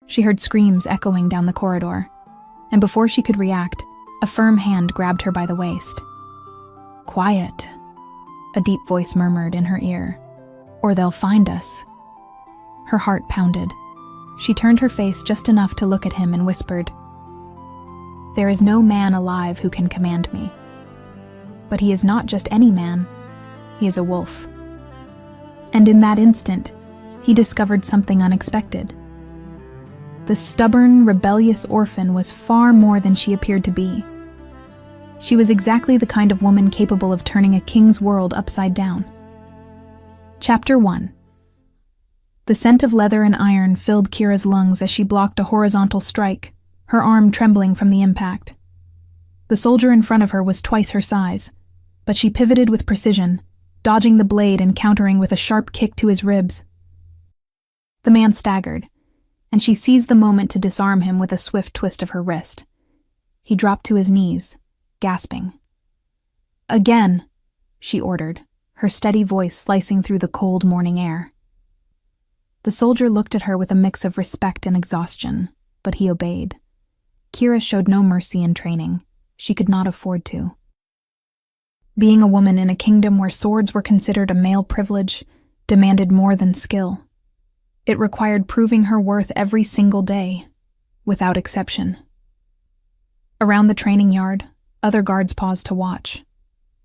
She heard screams echoing down the corridor, and before she could react, a firm hand grabbed her by the waist. "Quiet," a deep voice murmured in her ear, "or they'll find us." Her heart pounded. She turned her face just enough to look at him and whispered, "There is no man alive who can command me." But he is not just any man, he is a wolf. And in that instant, he discovered something unexpected. The stubborn, rebellious orphan was far more than she appeared to be. She was exactly the kind of woman capable of turning a king's world upside down. Chapter 1. The scent of leather and iron filled Kira's lungs as she blocked a horizontal strike, her arm trembling from the impact. The soldier in front of her was twice her size, but she pivoted with precision, dodging the blade and countering with a sharp kick to his ribs. The man staggered, and she seized the moment to disarm him with a swift twist of her wrist. He dropped to his knees, gasping. "Again," she ordered, her steady voice slicing through the cold morning air. The soldier looked at her with a mix of respect and exhaustion, but he obeyed. Kira showed no mercy in training. She could not afford to. Being a woman in a kingdom where swords were considered a male privilege demanded more than skill. It required proving her worth every single day, without exception. Around the training yard, other guards paused to watch,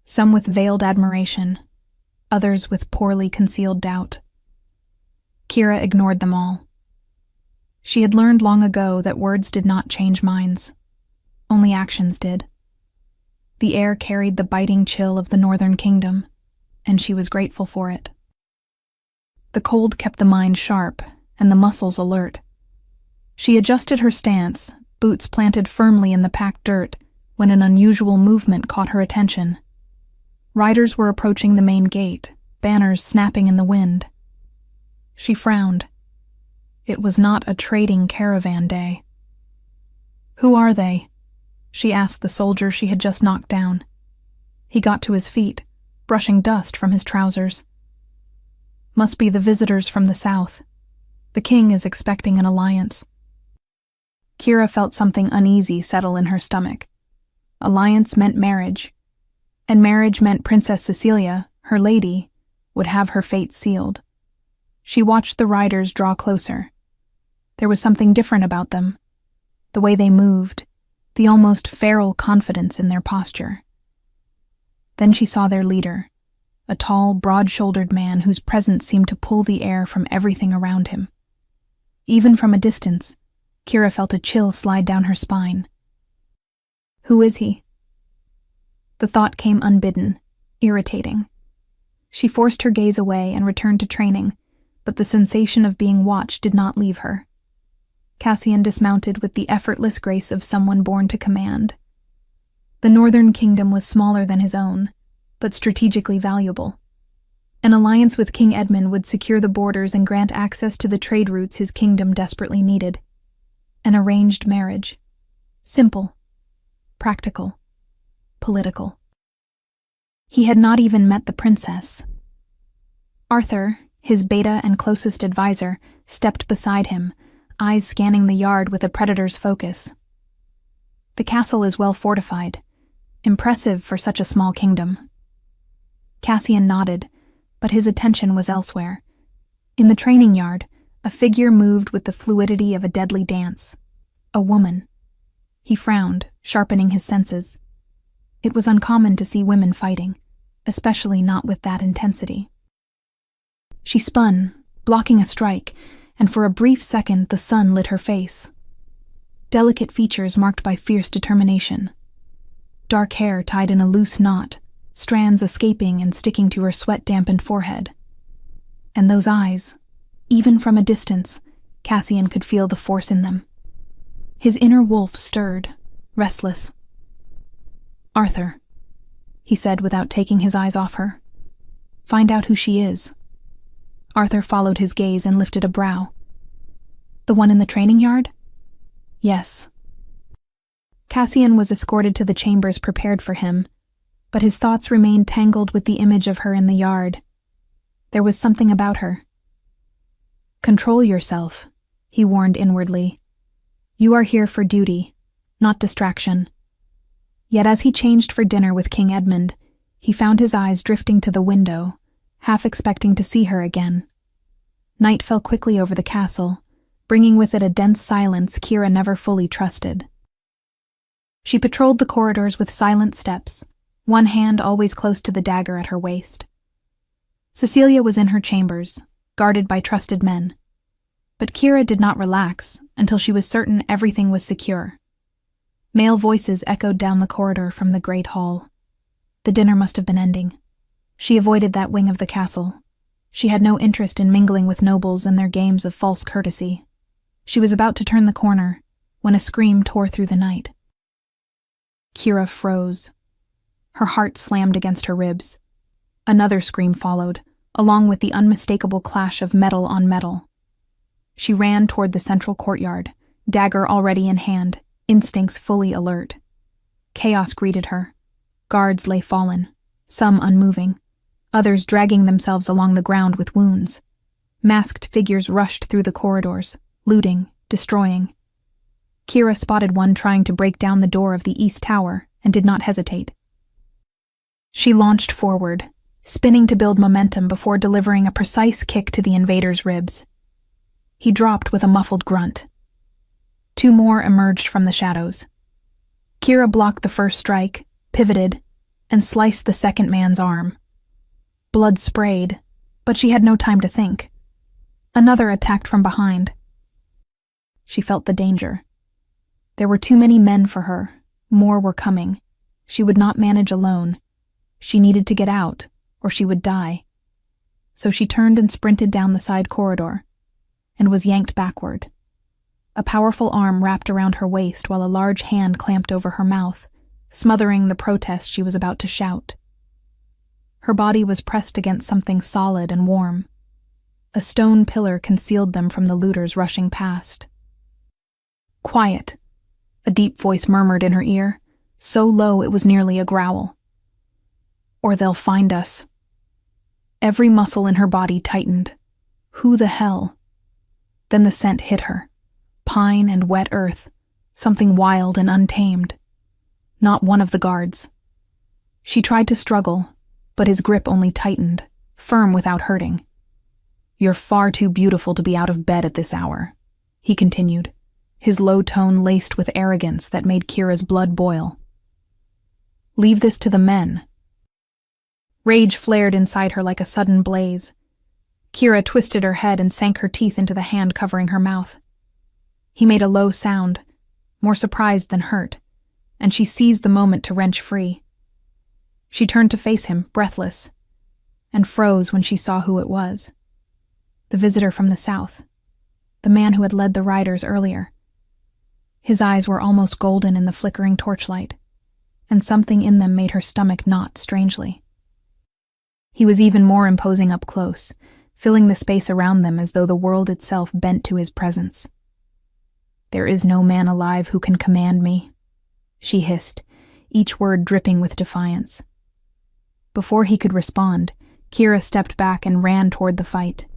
some with veiled admiration, others with poorly concealed doubt. Kira ignored them all. She had learned long ago that words did not change minds, only actions did. The air carried the biting chill of the Northern Kingdom, and she was grateful for it. The cold kept the mind sharp and the muscles alert. She adjusted her stance, boots planted firmly in the packed dirt, when an unusual movement caught her attention. Riders were approaching the main gate, banners snapping in the wind. She frowned. It was not a trading caravan day. "Who are they?" she asked the soldier she had just knocked down. He got to his feet, brushing dust from his trousers. "Must be the visitors from the south. The king is expecting an alliance." Kira felt something uneasy settle in her stomach. Alliance meant marriage, and marriage meant Princess Cecilia, her lady, would have her fate sealed. She watched the riders draw closer. There was something different about them. The way they moved, the almost feral confidence in their posture. Then she saw their leader, a tall, broad-shouldered man whose presence seemed to pull the air from everything around him. Even from a distance, Kira felt a chill slide down her spine. Who is he? The thought came unbidden, irritating. She forced her gaze away and returned to training, but the sensation of being watched did not leave her. Cassian dismounted with the effortless grace of someone born to command. The Northern Kingdom was smaller than his own, but strategically valuable. An alliance with King Edmund would secure the borders and grant access to the trade routes his kingdom desperately needed. An arranged marriage. Simple. Practical. Political. He had not even met the princess. Arthur, his beta and closest advisor, stepped beside him, eyes scanning the yard with a predator's focus. The castle is well fortified, impressive for such a small kingdom. Cassian nodded, but his attention was elsewhere. In the training yard, a figure moved with the fluidity of a deadly dance. A woman. He frowned, sharpening his senses. It was uncommon to see women fighting, especially not with that intensity. She spun, blocking a strike, and for a brief second the sun lit her face. Delicate features marked by fierce determination. Dark hair tied in a loose knot, strands escaping and sticking to her sweat-dampened forehead. And those eyes, even from a distance, Cassian could feel the force in them. His inner wolf stirred, restless. "Arthur," he said without taking his eyes off her. "Find out who she is." Arthur followed his gaze and lifted a brow. "The one in the training yard?" "Yes." Cassian was escorted to the chambers prepared for him, but his thoughts remained tangled with the image of her in the yard. There was something about her. "Control yourself," he warned inwardly. You are here for duty, not distraction. Yet as he changed for dinner with King Edmund, he found his eyes drifting to the window, half expecting to see her again. Night fell quickly over the castle, bringing with it a dense silence Kira never fully trusted. She patrolled the corridors with silent steps, one hand always close to the dagger at her waist. Cecilia was in her chambers, guarded by trusted men. But Kira did not relax until she was certain everything was secure. Male voices echoed down the corridor from the great hall. The dinner must have been ending. She avoided that wing of the castle. She had no interest in mingling with nobles and their games of false courtesy. She was about to turn the corner when a scream tore through the night. Kira froze. Her heart slammed against her ribs. Another scream followed, along with the unmistakable clash of metal on metal. She ran toward the central courtyard, dagger already in hand, instincts fully alert. Chaos greeted her. Guards lay fallen, some unmoving, others dragging themselves along the ground with wounds. Masked figures rushed through the corridors, looting, destroying. Kira spotted one trying to break down the door of the east tower and did not hesitate. She launched forward, spinning to build momentum before delivering a precise kick to the invader's ribs. He dropped with a muffled grunt. Two more emerged from the shadows. Kira blocked the first strike, pivoted, and sliced the second man's arm. Blood sprayed, but she had no time to think. Another attacked from behind. She felt the danger. There were too many men for her. More were coming. She would not manage alone. She needed to get out, or she would die. So she turned and sprinted down the side corridor, and was yanked backward. A powerful arm wrapped around her waist while a large hand clamped over her mouth, smothering the protest she was about to shout. Her body was pressed against something solid and warm. A stone pillar concealed them from the looters rushing past. Quiet, a deep voice murmured in her ear, so low it was nearly a growl. Or they'll find us. Every muscle in her body tightened. Who the hell? Then the scent hit her. Pine and wet earth, something wild and untamed. Not one of the guards. She tried to struggle, but his grip only tightened, firm without hurting. You're far too beautiful to be out of bed at this hour, he continued, his low tone laced with arrogance that made Kira's blood boil. Leave this to the men. Rage flared inside her like a sudden blaze. Kira twisted her head and sank her teeth into the hand covering her mouth. He made a low sound, more surprised than hurt, and she seized the moment to wrench free. She turned to face him, breathless, and froze when she saw who it was. The visitor from the south, the man who had led the riders earlier. His eyes were almost golden in the flickering torchlight, and something in them made her stomach knot strangely. He was even more imposing up close, filling the space around them as though the world itself bent to his presence. There is no man alive who can command me, she hissed, each word dripping with defiance. Before he could respond, Kira stepped back and ran toward the fight.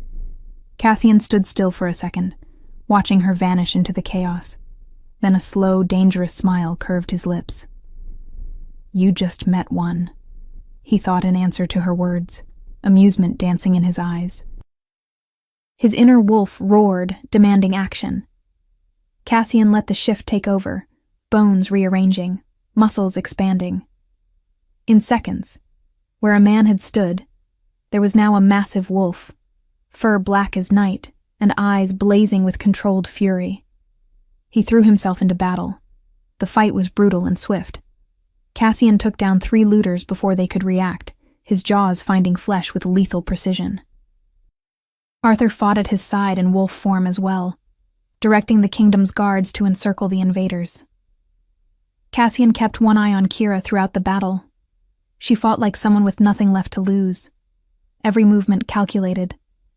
Cassian stood still for a second, watching her vanish into the chaos. Then a slow, dangerous smile curved his lips. You just met one, he thought in answer to her words, amusement dancing in his eyes. His inner wolf roared, demanding action. Cassian let the shift take over, bones rearranging, muscles expanding. In seconds, where a man had stood, there was now a massive wolf, fur black as night and eyes blazing with controlled fury. He threw himself into battle. The fight was brutal and swift. Cassian took down 3 looters before they could react, his jaws finding flesh with lethal precision. Arthur fought at his side in wolf form as well, directing the kingdom's guards to encircle the invaders. Cassian kept one eye on Kira throughout the battle. She fought like someone with nothing left to lose. Every movement calculated,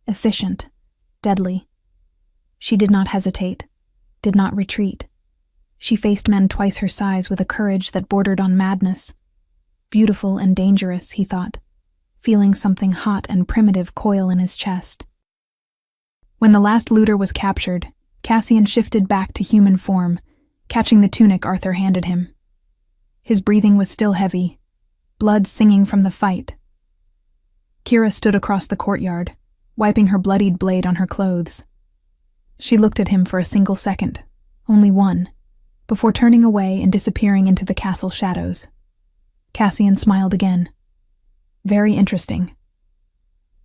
efficient, deadly. She did not hesitate, did not retreat. She faced men twice her size with a courage that bordered on madness. Beautiful and dangerous, he thought, feeling something hot and primitive coil in his chest. When the last looter was captured, Cassian shifted back to human form, catching the tunic Arthur handed him. His breathing was still heavy, blood singing from the fight. Kira stood across the courtyard, wiping her bloodied blade on her clothes. She looked at him for a single second, only one, before turning away and disappearing into the castle shadows. Cassian smiled again. Very interesting.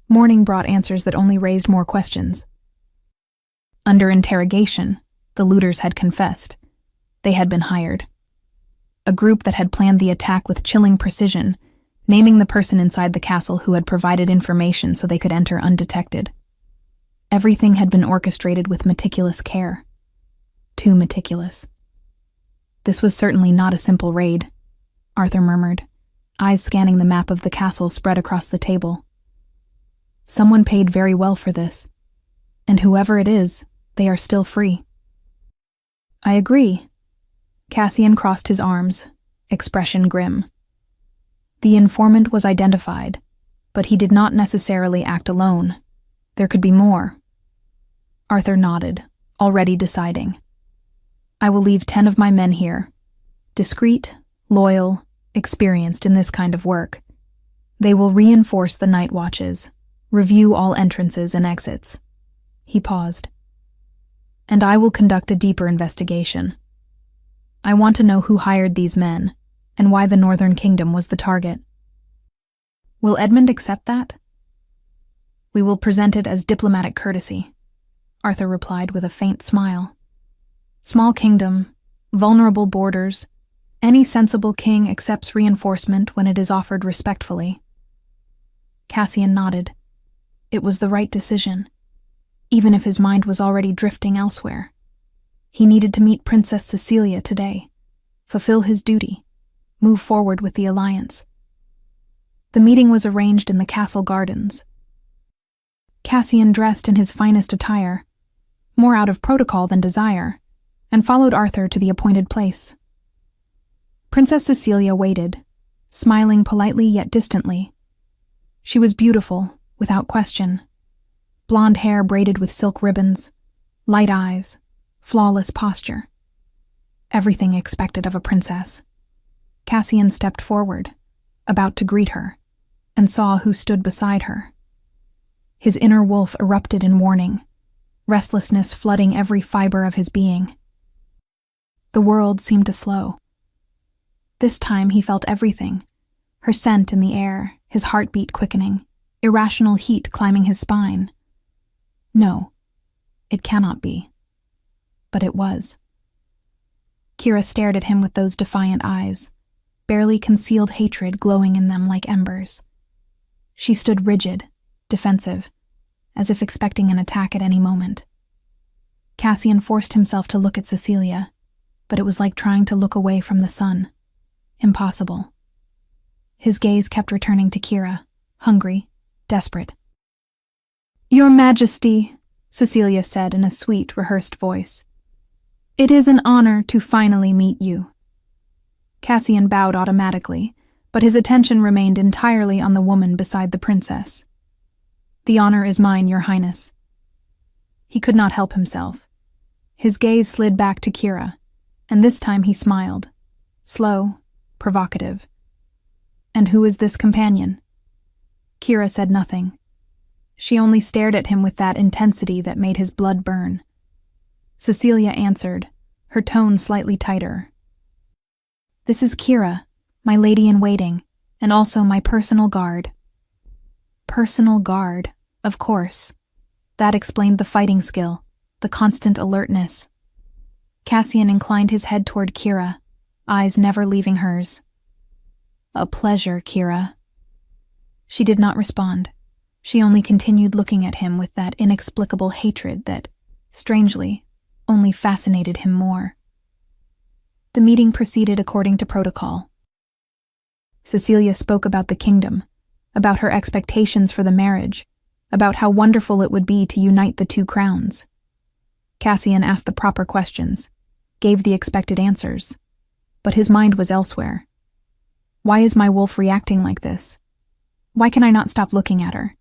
Morning brought answers that only raised more questions. Under interrogation, the looters had confessed. They had been hired. A group that had planned the attack with chilling precision, naming the person inside the castle who had provided information so they could enter undetected. Everything had been orchestrated with meticulous care. Too meticulous. This was certainly not a simple raid, Arthur murmured, eyes scanning the map of the castle spread across the table. Someone paid very well for this, and whoever it is, they are still free. I agree. Cassian crossed his arms, expression grim. The informant was identified, but he did not necessarily act alone. There could be more. Arthur nodded, already deciding. I will leave 10 of my men here. Discreet, loyal, experienced in this kind of work. They will reinforce the night watches, review all entrances and exits. He paused. And I will conduct a deeper investigation. I want to know who hired these men, and why the Northern Kingdom was the target. Will Edmund accept that? We will present it as diplomatic courtesy, Arthur replied with a faint smile. Small kingdom, vulnerable borders, any sensible king accepts reinforcement when it is offered respectfully. Cassian nodded. It was the right decision, even if his mind was already drifting elsewhere. He needed to meet Princess Cecilia today, fulfill his duty, move forward with the alliance. The meeting was arranged in the castle gardens. Cassian dressed in his finest attire, more out of protocol than desire, and followed Arthur to the appointed place. Princess Cecilia waited, smiling politely yet distantly. She was beautiful, without question. Blonde hair braided with silk ribbons, light eyes, flawless posture. Everything expected of a princess. Cassian stepped forward, about to greet her, and saw who stood beside her. His inner wolf erupted in warning, restlessness flooding every fiber of his being. The world seemed to slow. This time he felt everything, her scent in the air, his heartbeat quickening, irrational heat climbing his spine. No, it cannot be. But it was. Kira stared at him with those defiant eyes, barely concealed hatred glowing in them like embers. She stood rigid, defensive, as if expecting an attack at any moment. Cassian forced himself to look at Cecilia, but it was like trying to look away from the sun. Impossible. His gaze kept returning to Kira, hungry, desperate. Your Majesty, Cecilia said in a sweet, rehearsed voice. It is an honor to finally meet you. Cassian bowed automatically, but his attention remained entirely on the woman beside the princess. The honor is mine, Your Highness. He could not help himself. His gaze slid back to Kira, and this time he smiled, slow, provocative. And who is this companion? Kira said nothing. She only stared at him with that intensity that made his blood burn. Cecilia answered, her tone slightly tighter. This is Kira, my lady-in-waiting, and also my personal guard. Personal guard, of course. That explained the fighting skill, the constant alertness. Cassian inclined his head toward Kira, eyes never leaving hers. A pleasure, Kira. She did not respond. She only continued looking at him with that inexplicable hatred that, strangely, only fascinated him more. The meeting proceeded according to protocol. Cecilia spoke about the kingdom, about her expectations for the marriage, about how wonderful it would be to unite the two crowns. Cassian asked the proper questions, gave the expected answers, but his mind was elsewhere. Why is my wolf reacting like this? Why can I not stop looking at her?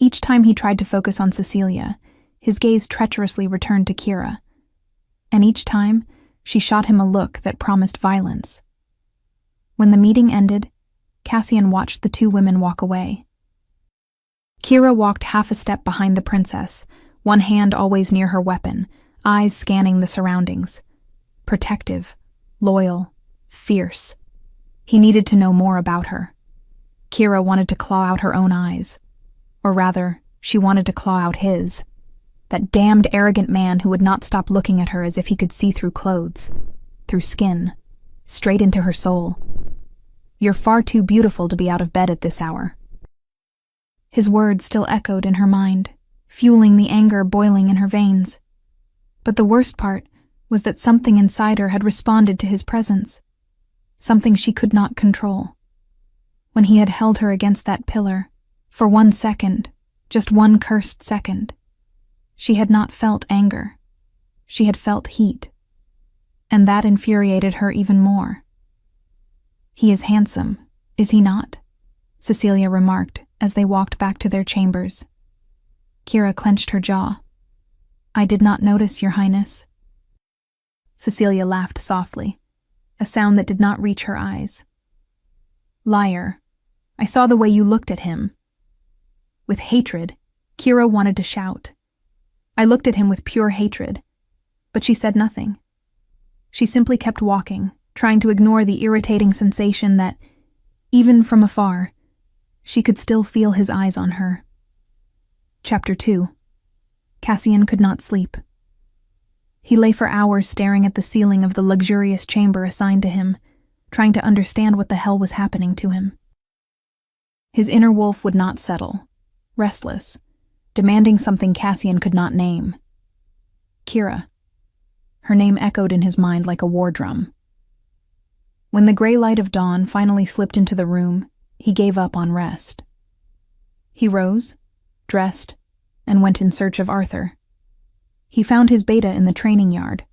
Each time he tried to focus on Cecilia, his gaze treacherously returned to Kira, and each time she shot him a look that promised violence. When the meeting ended, Cassian watched the two women walk away. Kira walked half a step behind the princess, one hand always near her weapon, eyes scanning the surroundings. Protective, loyal, fierce. He needed to know more about her. Kira wanted to claw out her own eyes. Or rather, she wanted to claw out his. That damned arrogant man who would not stop looking at her as if he could see through clothes, through skin, straight into her soul. "You're far too beautiful to be out of bed at this hour." His words still echoed in her mind, fueling the anger boiling in her veins. But the worst part was that something inside her had responded to his presence, something she could not control. When he had held her against that pillar, for 1 second, just one cursed second, she had not felt anger. She had felt heat. And that infuriated her even more. "He is handsome, is he not?" Cecilia remarked as they walked back to their chambers. Kira clenched her jaw. "I did not notice, Your Highness." Cecilia laughed softly, a sound that did not reach her eyes. "Liar, I saw the way you looked at him." With hatred, Kira wanted to shout. "I looked at him with pure hatred," but she said nothing. She simply kept walking, trying to ignore the irritating sensation that, even from afar, she could still feel his eyes on her. Chapter 2. Cassian could not sleep. He lay for hours staring at the ceiling of the luxurious chamber assigned to him, trying to understand what the hell was happening to him. His inner wolf would not settle, restless, demanding something Cassian could not name. Kira. Her name echoed in his mind like a war drum. When the gray light of dawn finally slipped into the room, he gave up on rest. He rose, dressed, and went in search of Arthur. He found his beta in the training yard,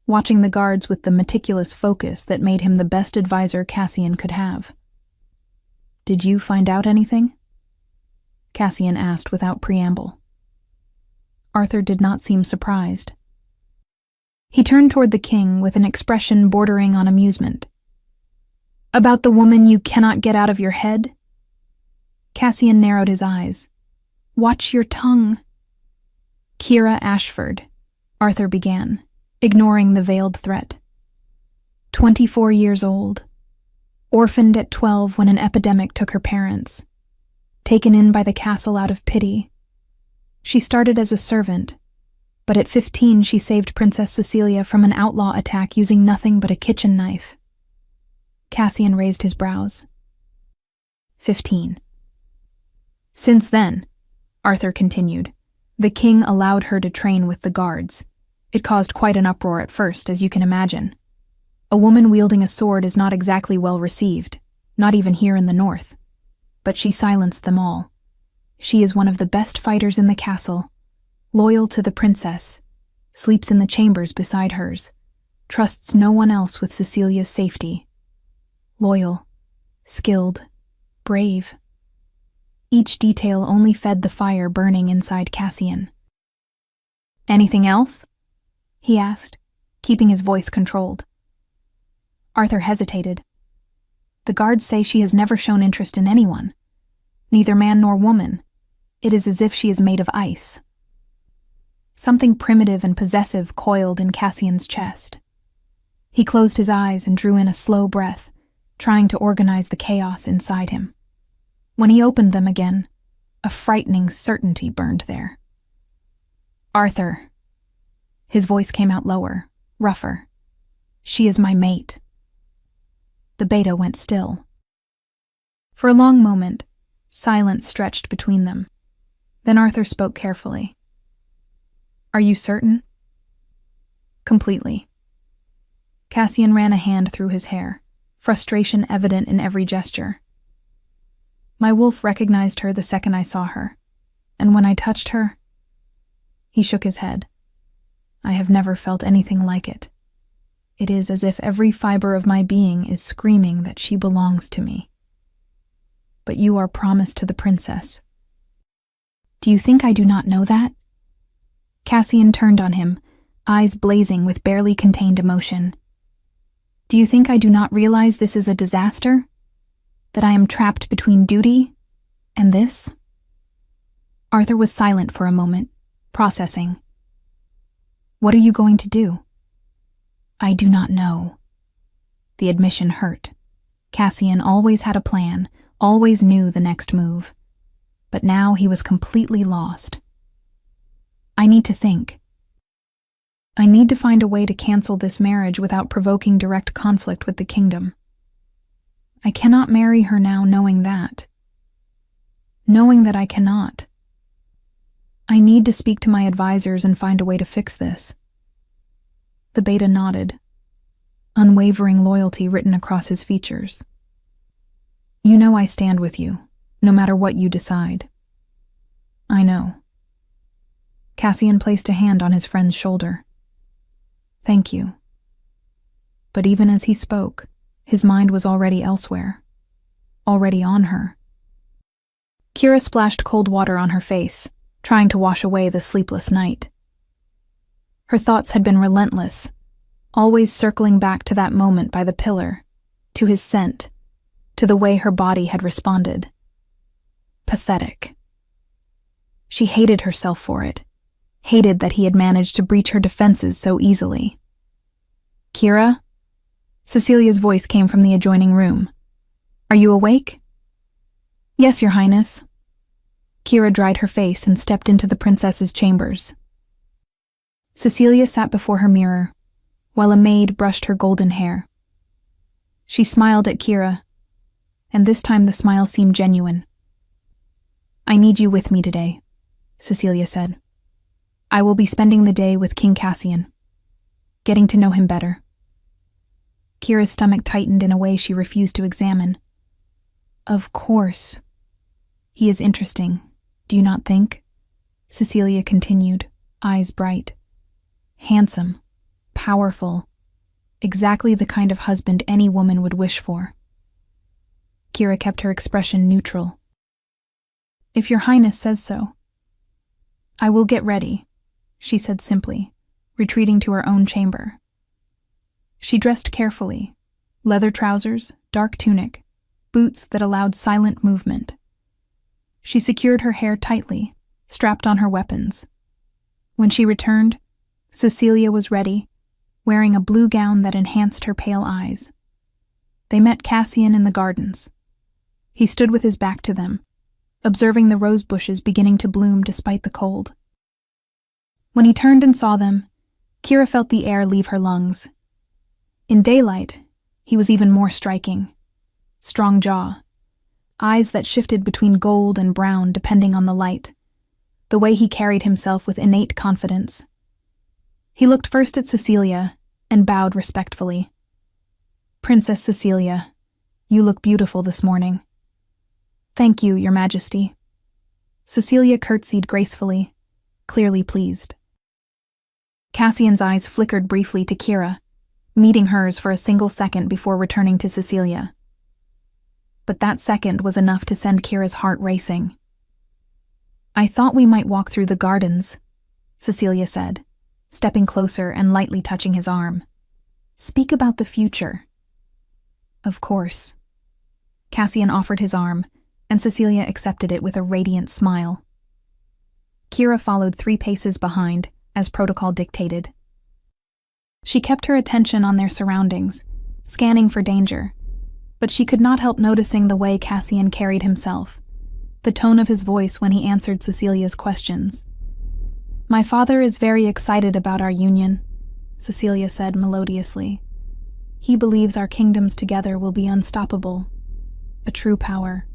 watching the guards with the meticulous focus that made him the best advisor Cassian could have. "Did you find out anything?" Cassian asked without preamble. Arthur did not seem surprised. He turned toward the king with an expression bordering on amusement. "About the woman you cannot get out of your head?" Cassian narrowed his eyes. "Watch your tongue." "Kira Ashford," Arthur began, ignoring the veiled threat. 24 years old. Orphaned at 12 when an epidemic took her parents. Taken in by the castle out of pity. She started as a servant, but at 15 she saved Princess Cecilia from an outlaw attack using nothing but a kitchen knife. Cassian raised his brows. 15. Since then, Arthur continued, the king allowed her to train with the guards. It caused quite an uproar at first, as you can imagine. A woman wielding a sword is not exactly well received, not even here in the north. But she silenced them all. She is one of the best fighters in the castle, loyal to the princess, sleeps in the chambers beside hers, trusts no one else with Cecilia's safety. Loyal, skilled, brave. Each detail only fed the fire burning inside Cassian. "Anything else?" he asked, keeping his voice controlled. Arthur hesitated. "The guards say she has never shown interest in anyone, neither man nor woman. It is as if she is made of ice." Something primitive and possessive coiled in Cassian's chest. He closed his eyes and drew in a slow breath, trying to organize the chaos inside him. When he opened them again, a frightening certainty burned there. "Arthur." His voice came out lower, rougher. "She is my mate." The beta went still. For a long moment, silence stretched between them. Then Arthur spoke carefully. "Are you certain?" "Completely." Cassian ran a hand through his hair, frustration evident in every gesture. "My wolf recognized her the second I saw her, and when I touched her..." He shook his head. "I have never felt anything like it. It is as if every fiber of my being is screaming that she belongs to me. But you are promised to the princess." "Do you think I do not know that?" Cassian turned on him, eyes blazing with barely contained emotion. Do you think I do not realize this is a disaster? That I am trapped between duty and this? Arthur was silent for a moment, processing. What are you going to do? I do not know. The admission hurt. Cassian always had a plan, always knew the next move. But now he was completely lost. I need to think. I need to find a way to cancel this marriage without provoking direct conflict with the kingdom. I cannot marry her now knowing that. Knowing that I cannot. I need to speak to my advisors and find a way to fix this. The beta nodded, unwavering loyalty written across his features. You know I stand with you, no matter what you decide. I know. Cassian placed a hand on his friend's shoulder. Thank you. But even as he spoke, his mind was already elsewhere, already on her. Kira splashed cold water on her face, trying to wash away the sleepless night. Her thoughts had been relentless, always circling back to that moment by the pillar, to his scent, to the way her body had responded. Pathetic. She hated herself for it, hated that he had managed to breach her defenses so easily. Kira? Cecilia's voice came from the adjoining room. Are you awake? Yes, Your Highness. Kira dried her face and stepped into the princess's chambers. Cecilia sat before her mirror, while a maid brushed her golden hair. She smiled at Kira, and this time the smile seemed genuine. I need you with me today, Cecilia said. I will be spending the day with King Cassian, getting to know him better. Kira's stomach tightened in a way she refused to examine. Of course. He is interesting, do you not think? Cecilia continued, eyes bright. Handsome, powerful, exactly the kind of husband any woman would wish for. Kira kept her expression neutral. If Your Highness says so. I will get ready, she said simply, retreating to her own chamber. She dressed carefully, leather trousers, dark tunic, boots that allowed silent movement. She secured her hair tightly, strapped on her weapons. When she returned, Cecilia was ready, wearing a blue gown that enhanced her pale eyes. They met Cassian in the gardens. He stood with his back to them, observing the rose bushes beginning to bloom despite the cold. When he turned and saw them, Kira felt the air leave her lungs. In daylight, he was even more striking. Strong jaw, eyes that shifted between gold and brown depending on the light, the way he carried himself with innate confidence. He looked first at Cecilia and bowed respectfully. Princess Cecilia, you look beautiful this morning. Thank you, Your Majesty. Cecilia curtsied gracefully, clearly pleased. Cassian's eyes flickered briefly to Kira, meeting hers for a single second before returning to Cecilia. But that second was enough to send Kira's heart racing. I thought we might walk through the gardens, Cecilia said, stepping closer and lightly touching his arm. Speak about the future. Of course. Cassian offered his arm, and Cecilia accepted it with a radiant smile. Kira followed 3 paces behind, as protocol dictated. She kept her attention on their surroundings, scanning for danger, but she could not help noticing the way Cassian carried himself, the tone of his voice when he answered Cecilia's questions. My father is very excited about our union, Cecilia said melodiously. He believes our kingdoms together will be unstoppable, a true power.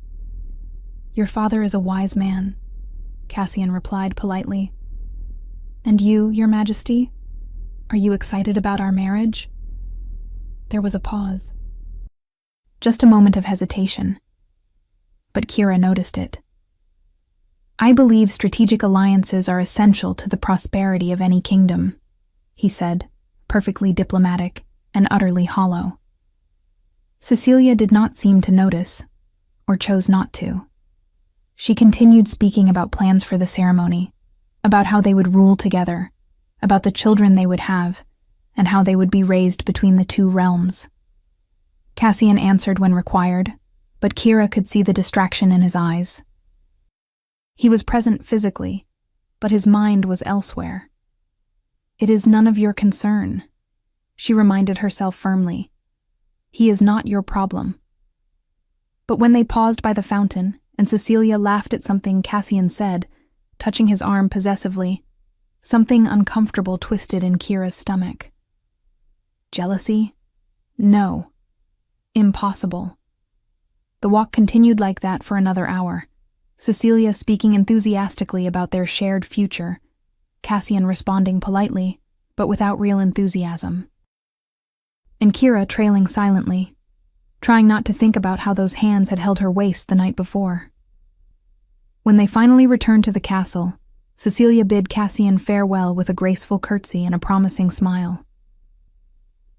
Your father is a wise man, Cassian replied politely. And you, Your Majesty? Are you excited about our marriage? There was a pause. Just a moment of hesitation. But Kira noticed it. I believe strategic alliances are essential to the prosperity of any kingdom, he said, perfectly diplomatic and utterly hollow. Cecilia did not seem to notice, or chose not to. She continued speaking about plans for the ceremony, about how they would rule together, about the children they would have, and how they would be raised between the two realms. Cassian answered when required, but Kira could see the distraction in his eyes. He was present physically, but his mind was elsewhere. "It is none of your concern," she reminded herself firmly. "He is not your problem." But when they paused by the fountain, and Cecilia laughed at something Cassian said, touching his arm possessively, something uncomfortable twisted in Kira's stomach. Jealousy? No. Impossible. The walk continued like that for another hour, Cecilia speaking enthusiastically about their shared future, Cassian responding politely, but without real enthusiasm. And Kira trailing silently, trying not to think about how those hands had held her waist the night before. When they finally returned to the castle, Cecilia bid Cassian farewell with a graceful curtsy and a promising smile.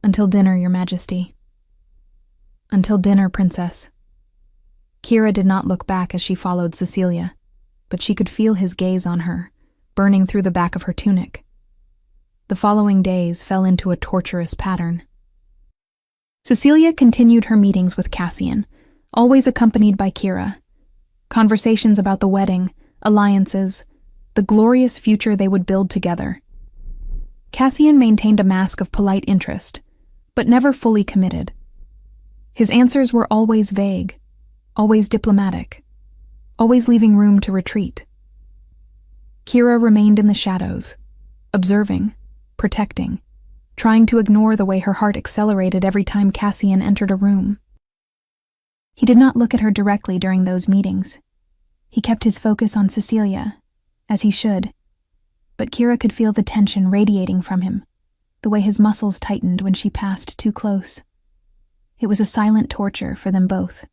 "Until dinner, Your Majesty." "Until dinner, Princess." Kira did not look back as she followed Cecilia, but she could feel his gaze on her, burning through the back of her tunic. The following days fell into a torturous pattern. Cecilia continued her meetings with Cassian, always accompanied by Kira. Conversations about the wedding, alliances, the glorious future they would build together. Cassian maintained a mask of polite interest, but never fully committed. His answers were always vague, always diplomatic, always leaving room to retreat. Kira remained in the shadows, observing, protecting, trying to ignore the way her heart accelerated every time Cassian entered a room. He did not look at her directly during those meetings. He kept his focus on Cecilia, as he should, but Kira could feel the tension radiating from him, the way his muscles tightened when she passed too close. It was a silent torture for them both.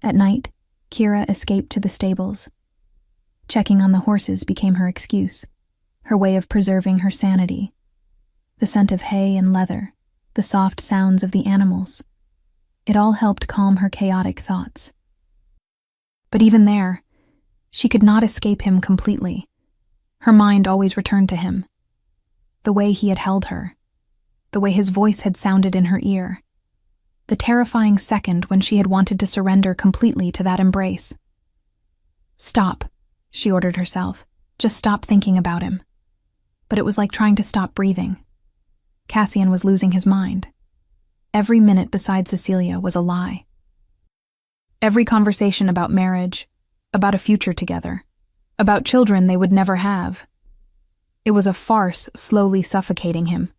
At night, Kira escaped to the stables. Checking on the horses became her excuse, her way of preserving her sanity. The scent of hay and leather, the soft sounds of the animals. It all helped calm her chaotic thoughts. But even there, she could not escape him completely. Her mind always returned to him. The way he had held her, the way his voice had sounded in her ear, the terrifying second when she had wanted to surrender completely to that embrace. "Stop," she ordered herself. "Just stop thinking about him." But it was like trying to stop breathing. Cassian was losing his mind. Every minute beside Cecilia was a lie. Every conversation about marriage, about a future together, about children they would never have. It was a farce slowly suffocating him.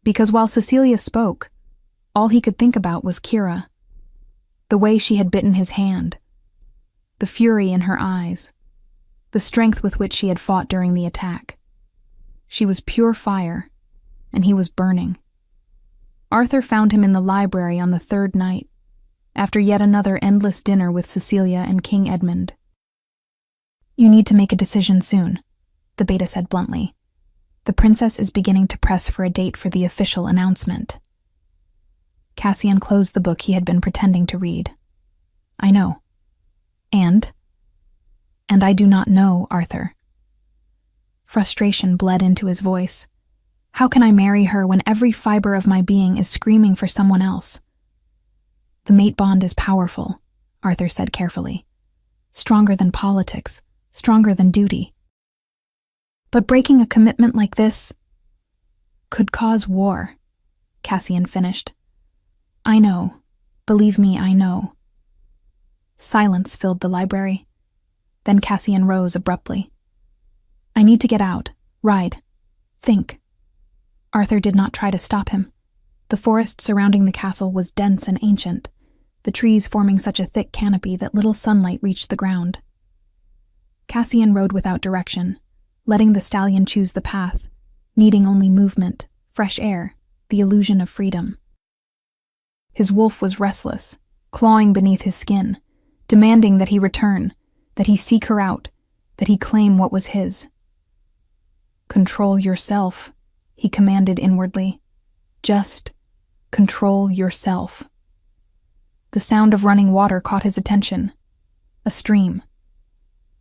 Because while Cecilia spoke, all he could think about was Kira, the way she had bitten his hand, the fury in her eyes, the strength with which she had fought during the attack. She was pure fire, and he was burning. Arthur found him in the library on the third night, after yet another endless dinner with Cecilia and King Edmund. "You need to make a decision soon," the beta said bluntly. "The princess is beginning to press for a date for the official announcement." Cassian closed the book he had been pretending to read. "I know. And I do not know, Arthur." Frustration bled into his voice. "How can I marry her when every fiber of my being is screaming for someone else?" "The mate bond is powerful," Arthur said carefully. "Stronger than politics, stronger than duty. But breaking a commitment like this could cause war," Cassian finished. "I know. Believe me, I know." Silence filled the library. Then Cassian rose abruptly. "I need to get out, ride, think." Arthur did not try to stop him. The forest surrounding the castle was dense and ancient, the trees forming such a thick canopy that little sunlight reached the ground. Cassian rode without direction, letting the stallion choose the path, needing only movement, fresh air, the illusion of freedom. His wolf was restless, clawing beneath his skin, demanding that he return, that he seek her out, that he claim what was his. "Control yourself," he commanded inwardly. "Just control yourself." The sound of running water caught his attention. A stream.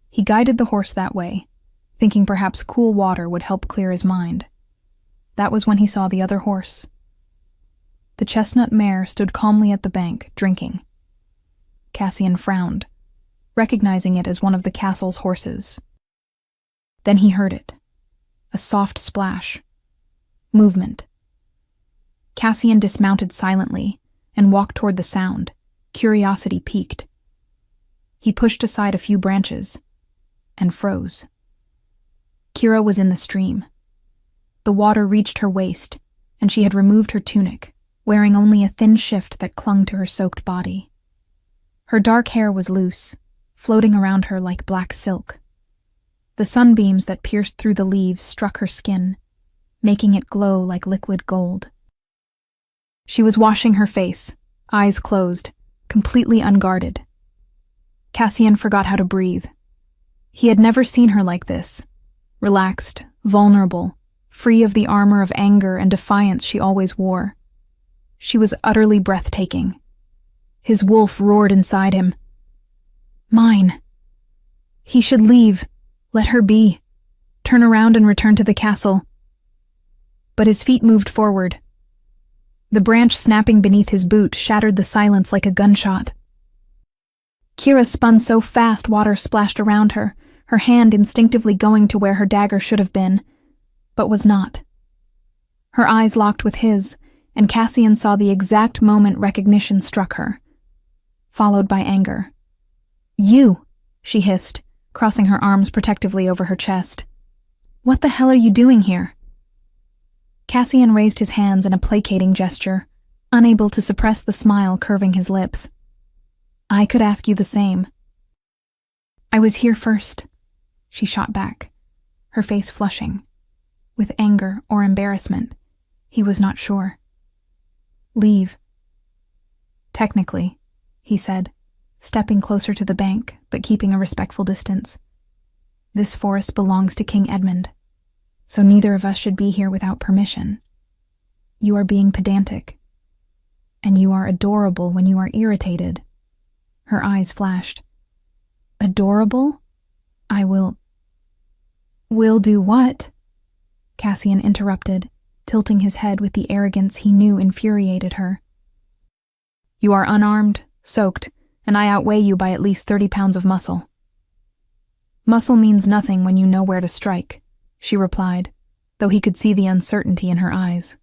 He guided the horse that way, thinking perhaps cool water would help clear his mind. That was when he saw the other horse. The chestnut mare stood calmly at the bank, drinking. Cassian frowned, recognizing it as one of the castle's horses. Then he heard it. A soft splash. Movement. Cassian dismounted silently and walked toward the sound, curiosity piqued. He pushed aside a few branches and froze. Kira was in the stream. The water reached her waist, and she had removed her tunic, wearing only a thin shift that clung to her soaked body. Her dark hair was loose, floating around her like black silk. The sunbeams that pierced through the leaves struck her skin, making it glow like liquid gold. She was washing her face, eyes closed, completely unguarded. Cassian forgot how to breathe. He had never seen her like this, relaxed, vulnerable, free of the armor of anger and defiance she always wore. She was utterly breathtaking. His wolf roared inside him. Mine. He should leave. Let her be. Turn around and return to the castle. But his feet moved forward. The branch snapping beneath his boot shattered the silence like a gunshot. Kira spun so fast water splashed around her, her hand instinctively going to where her dagger should have been, but was not. Her eyes locked with his, and Cassian saw the exact moment recognition struck her, followed by anger. You, she hissed, crossing her arms protectively over her chest. What the hell are you doing here? Cassian raised his hands in a placating gesture, unable to suppress the smile curving his lips. I could ask you the same. I was here first, she shot back, her face flushing. With anger or embarrassment, he was not sure. Leave. Technically, he said, stepping closer to the bank, but keeping a respectful distance. This forest belongs to King Edmund, so neither of us should be here without permission. You are being pedantic, and you are adorable when you are irritated. Her eyes flashed. Adorable? I will... Will do what? Cassian interrupted, tilting his head with the arrogance he knew infuriated her. You are unarmed, soaked, and I outweigh you by at least 30 pounds of muscle. Muscle means nothing when you know where to strike, she replied, though he could see the uncertainty in her eyes.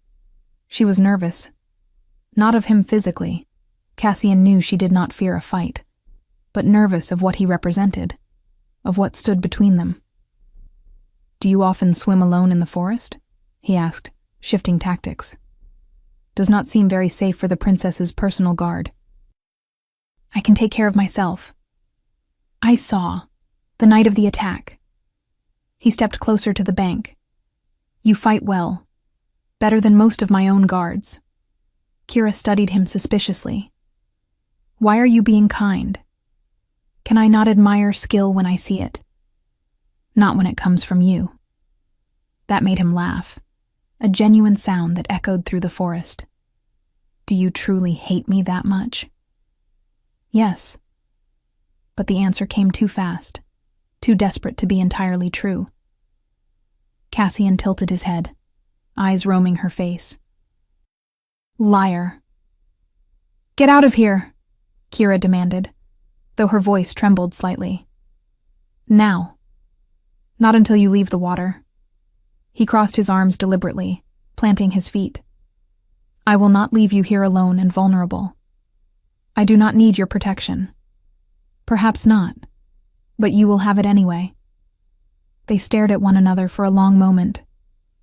She was nervous. Not of him physically. Cassian knew she did not fear a fight, but nervous of what he represented, of what stood between them. Do you often swim alone in the forest? He asked, shifting tactics. Does not seem very safe for the princess's personal guard. I can take care of myself. I saw, the night of the attack. He stepped closer to the bank. You fight well, better than most of my own guards. Kira studied him suspiciously. Why are you being kind? Can I not admire skill when I see it? Not when it comes from you. That made him laugh, a genuine sound that echoed through the forest. Do you truly hate me that much? Yes. But the answer came too fast, too desperate to be entirely true. Cassian tilted his head, eyes roaming her face. Liar. Get out of here, Kira demanded, though her voice trembled slightly. Now. Not until you leave the water. He crossed his arms deliberately, planting his feet. I will not leave you here alone and vulnerable. I do not need your protection. Perhaps not, but you will have it anyway. They stared at one another for a long moment,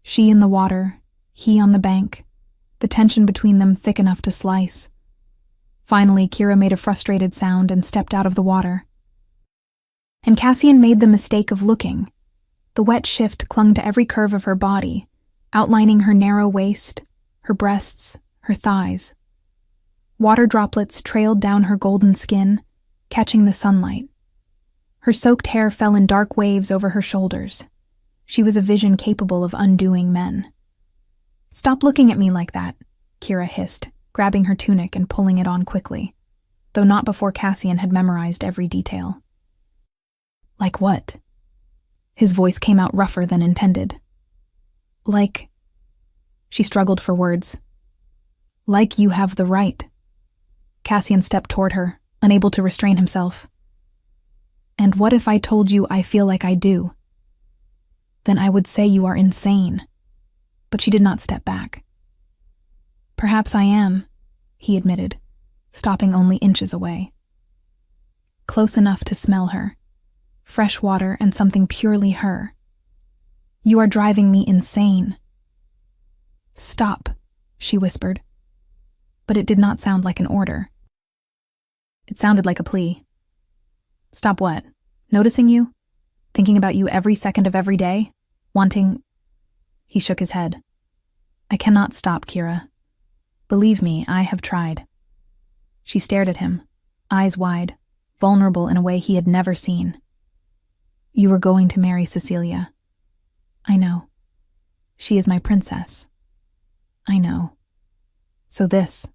she in the water, he on the bank, the tension between them thick enough to slice. Finally, Kira made a frustrated sound and stepped out of the water. And Cassian made the mistake of looking. The wet shift clung to every curve of her body, outlining her narrow waist, her breasts, her thighs. Water droplets trailed down her golden skin, catching the sunlight. Her soaked hair fell in dark waves over her shoulders. She was a vision capable of undoing men. Stop looking at me like that, Kira hissed, grabbing her tunic and pulling it on quickly, though not before Cassian had memorized every detail. Like what? His voice came out rougher than intended. Like, she struggled for words. Like you have the right. Cassian stepped toward her, unable to restrain himself. And what if I told you I feel like I do? Then I would say you are insane. But she did not step back. Perhaps I am, he admitted, stopping only inches away. Close enough to smell her. Fresh water and something purely her. You are driving me insane. Stop, she whispered. But it did not sound like an order. It sounded like a plea. Stop what? Noticing you? Thinking about you every second of every day? Wanting... He shook his head. I cannot stop, Kira. Believe me, I have tried. She stared at him, eyes wide, vulnerable in a way he had never seen. You were going to marry Cecilia. I know. She is my princess. I know. So this,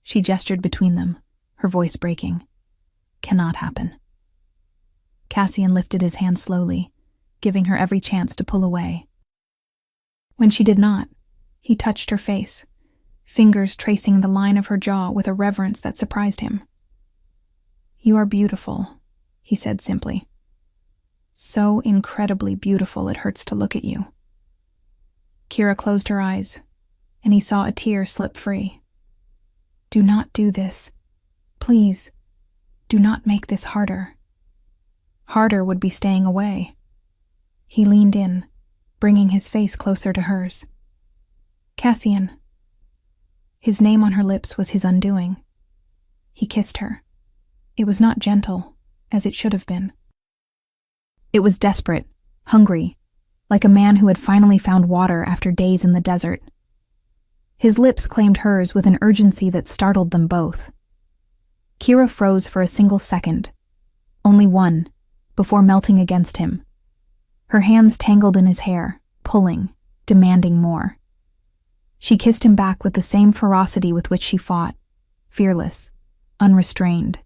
she gestured between them, her voice breaking, cannot happen. Cassian lifted his hand slowly, giving her every chance to pull away. When she did not, he touched her face, fingers tracing the line of her jaw with a reverence that surprised him. You are beautiful, he said simply. So incredibly beautiful it hurts to look at you. Kira closed her eyes, and he saw a tear slip free. Do not do this. Please, do not make this harder. Harder would be staying away. He leaned in, bringing his face closer to hers. Cassian. His name on her lips was his undoing. He kissed her. It was not gentle, as it should have been. It was desperate, hungry, like a man who had finally found water after days in the desert. His lips claimed hers with an urgency that startled them both. Kira froze for a single second, only one, before melting against him. Her hands tangled in his hair, pulling, demanding more. She kissed him back with the same ferocity with which she fought, fearless, unrestrained.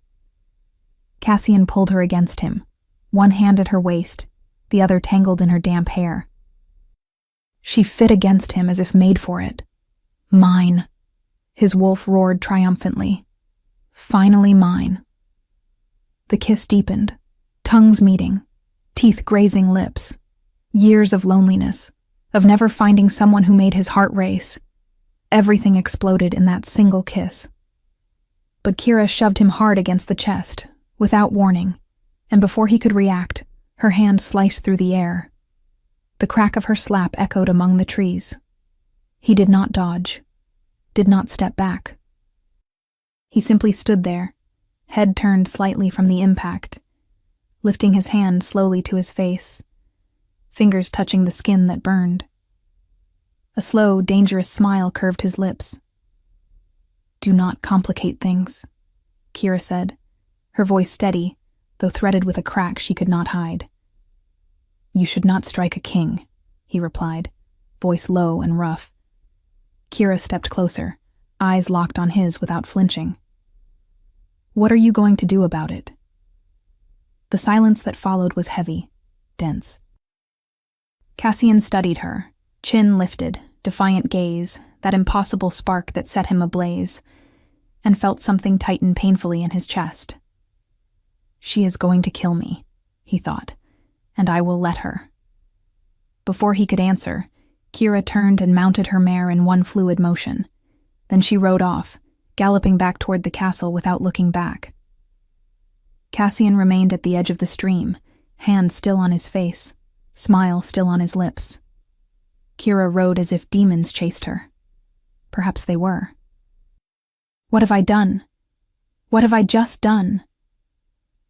Cassian pulled her against him, one hand at her waist, the other tangled in her damp hair. She fit against him as if made for it. Mine, his wolf roared triumphantly. Finally mine. The kiss deepened, tongues meeting, teeth grazing lips. Years of loneliness, of never finding someone who made his heart race. Everything exploded in that single kiss. But Kira shoved him hard against the chest, without warning, and before he could react, her hand sliced through the air. The crack of her slap echoed among the trees. He did not dodge, did not step back. He simply stood there, head turned slightly from the impact, lifting his hand slowly to his face, fingers touching the skin that burned. A slow, dangerous smile curved his lips. Do not complicate things, Kira said, her voice steady, though threaded with a crack she could not hide. You should not strike a king, he replied, voice low and rough. Kira stepped closer, eyes locked on his without flinching. What are you going to do about it? The silence that followed was heavy, dense. Cassian studied her, chin lifted, defiant gaze, that impossible spark that set him ablaze, and felt something tighten painfully in his chest. She is going to kill me, he thought, and I will let her. Before he could answer, Kira turned and mounted her mare in one fluid motion. Then she rode off, galloping back toward the castle without looking back. Cassian remained at the edge of the stream, hand still on his face, smile still on his lips. Kira rode as if demons chased her. Perhaps they were. What have I done? What have I just done?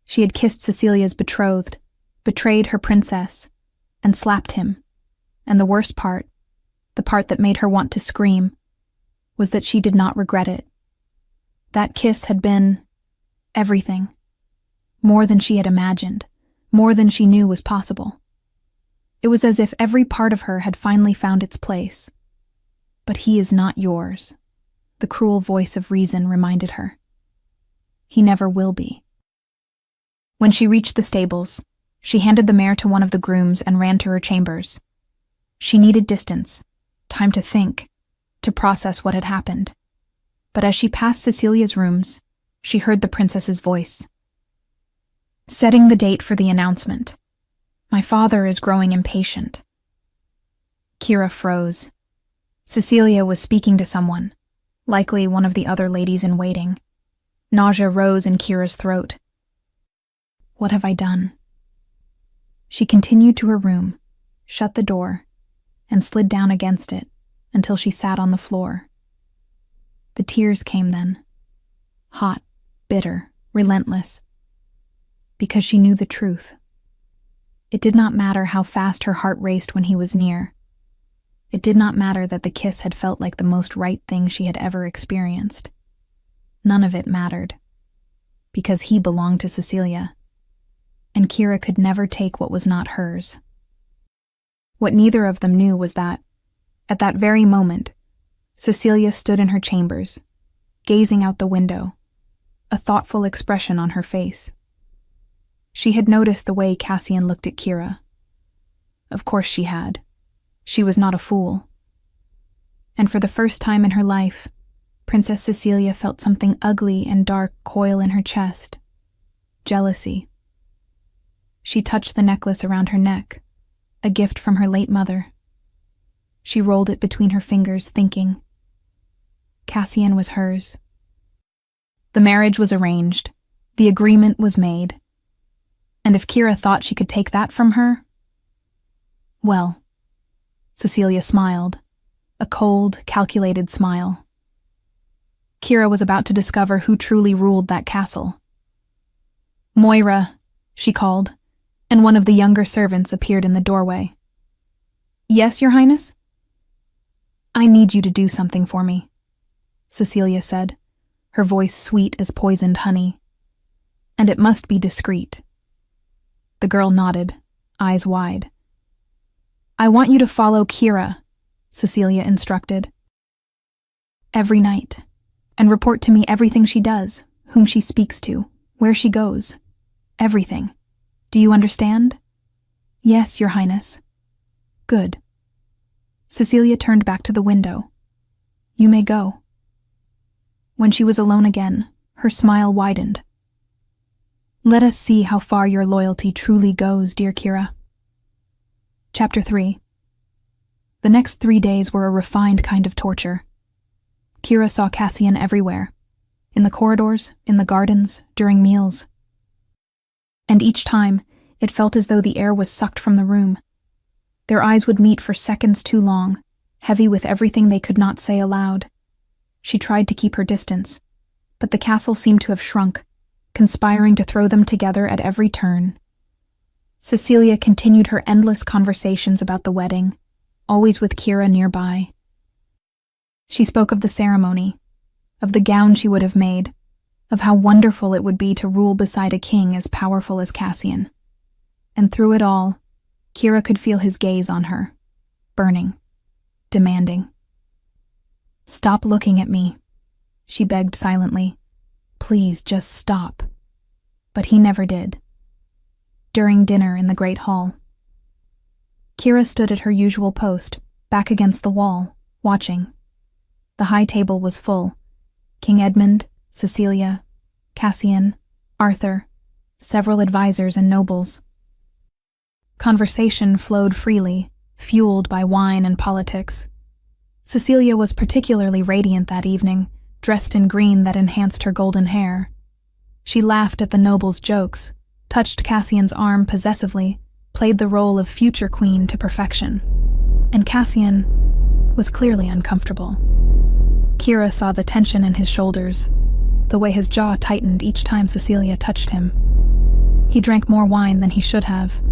She had kissed Cecilia's betrothed, betrayed her princess, and slapped him. And the worst part, the part that made her want to scream, was that she did not regret it. That kiss had been everything. More than she had imagined, more than she knew was possible. It was as if every part of her had finally found its place. But he is not yours, the cruel voice of reason reminded her. He never will be. When she reached the stables, She handed the mare to one of the grooms and ran to her chambers. She needed distance, time to think, to process what had happened. But as she passed Cecilia's rooms, she heard the princess's voice. Setting the date for the announcement. My father is growing impatient. Kira froze. Cecilia was speaking to someone, likely one of the other ladies in waiting. Nausea rose in Kira's throat. What have I done? She continued to her room, shut the door, and slid down against it until she sat on the floor. The tears came then. Hot, bitter, relentless. Because she knew the truth. It did not matter how fast her heart raced when he was near. It did not matter that the kiss had felt like the most right thing she had ever experienced. None of it mattered. Because he belonged to Cecilia. And Kira could never take what was not hers. What neither of them knew was that, at that very moment, Cecilia stood in her chambers, gazing out the window, a thoughtful expression on her face. She had noticed the way Cassian looked at Kira. Of course she had. She was not a fool. And for the first time in her life, Princess Cecilia felt something ugly and dark coil in her chest. Jealousy. She touched the necklace around her neck, a gift from her late mother. She rolled it between her fingers, thinking. Cassian was hers. The marriage was arranged. The agreement was made. And if Kira thought she could take that from her, well, Cecilia smiled, a cold, calculated smile. Kira was about to discover who truly ruled that castle. Moira, she called, and one of the younger servants appeared in the doorway. Yes, Your Highness? I need you to do something for me, Cecilia said, her voice sweet as poisoned honey. And it must be discreet. The girl nodded, eyes wide. I want you to follow Kira, Cecilia instructed. Every night, and report to me everything she does, whom she speaks to, where she goes. Everything. Do you understand? Yes, Your Highness. Good. Cecilia turned back to the window. You may go. When she was alone again, her smile widened. Let us see how far your loyalty truly goes, dear Kira. Chapter 3. The next 3 days were a refined kind of torture. Kira saw Cassian everywhere, in the corridors, in the gardens, during meals. And each time, it felt as though the air was sucked from the room. Their eyes would meet for seconds too long, heavy with everything they could not say aloud. She tried to keep her distance, but the castle seemed to have shrunk, conspiring to throw them together at every turn. Cecilia continued her endless conversations about the wedding, always with Kira nearby. She spoke of the ceremony, of the gown she would have made, of how wonderful it would be to rule beside a king as powerful as Cassian. And through it all, Kira could feel his gaze on her, burning, demanding. Stop looking at me, she begged silently. Please, just stop. But he never did. During dinner in the great hall, Kira stood at her usual post, back against the wall, watching. The high table was full. King Edmund, Cecilia, Cassian, Arthur, several advisors and nobles. Conversation flowed freely, fueled by wine and politics. Cecilia was particularly radiant that evening, dressed in green that enhanced her golden hair. She laughed at the nobles' jokes, touched Cassian's arm possessively, played the role of future queen to perfection. And Cassian was clearly uncomfortable. Kira saw the tension in his shoulders, the way his jaw tightened each time Cecilia touched him. He drank more wine than he should have,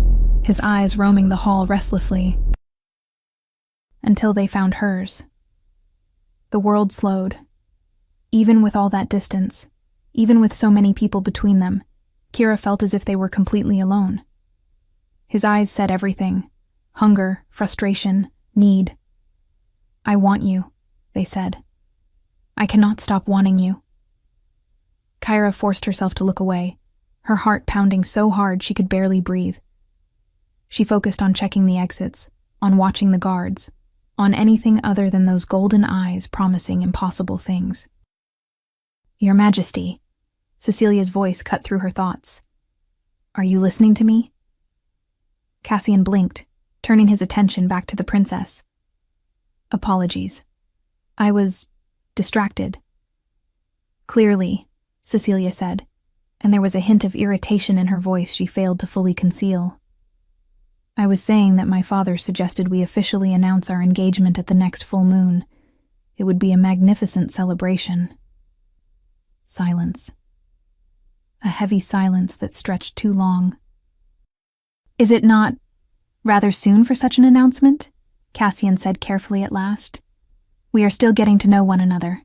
his eyes roaming the hall restlessly, until they found hers. The world slowed. Even with all that distance, even with so many people between them, Kira felt as if they were completely alone. His eyes said everything: hunger, frustration, need. I want you, they said. I cannot stop wanting you. Kira forced herself to look away, her heart pounding so hard she could barely breathe. She focused on checking the exits, on watching the guards, on anything other than those golden eyes promising impossible things. "Your Majesty," Cecilia's voice cut through her thoughts. "Are you listening to me?" Cassian blinked, turning his attention back to the princess. "Apologies. I was distracted." "Clearly," Cecilia said, and there was a hint of irritation in her voice she failed to fully conceal. "I was saying that my father suggested we officially announce our engagement at the next full moon. It would be a magnificent celebration." Silence. A heavy silence that stretched too long. "Is it not rather soon for such an announcement?" Cassian said carefully at last. "We are still getting to know one another."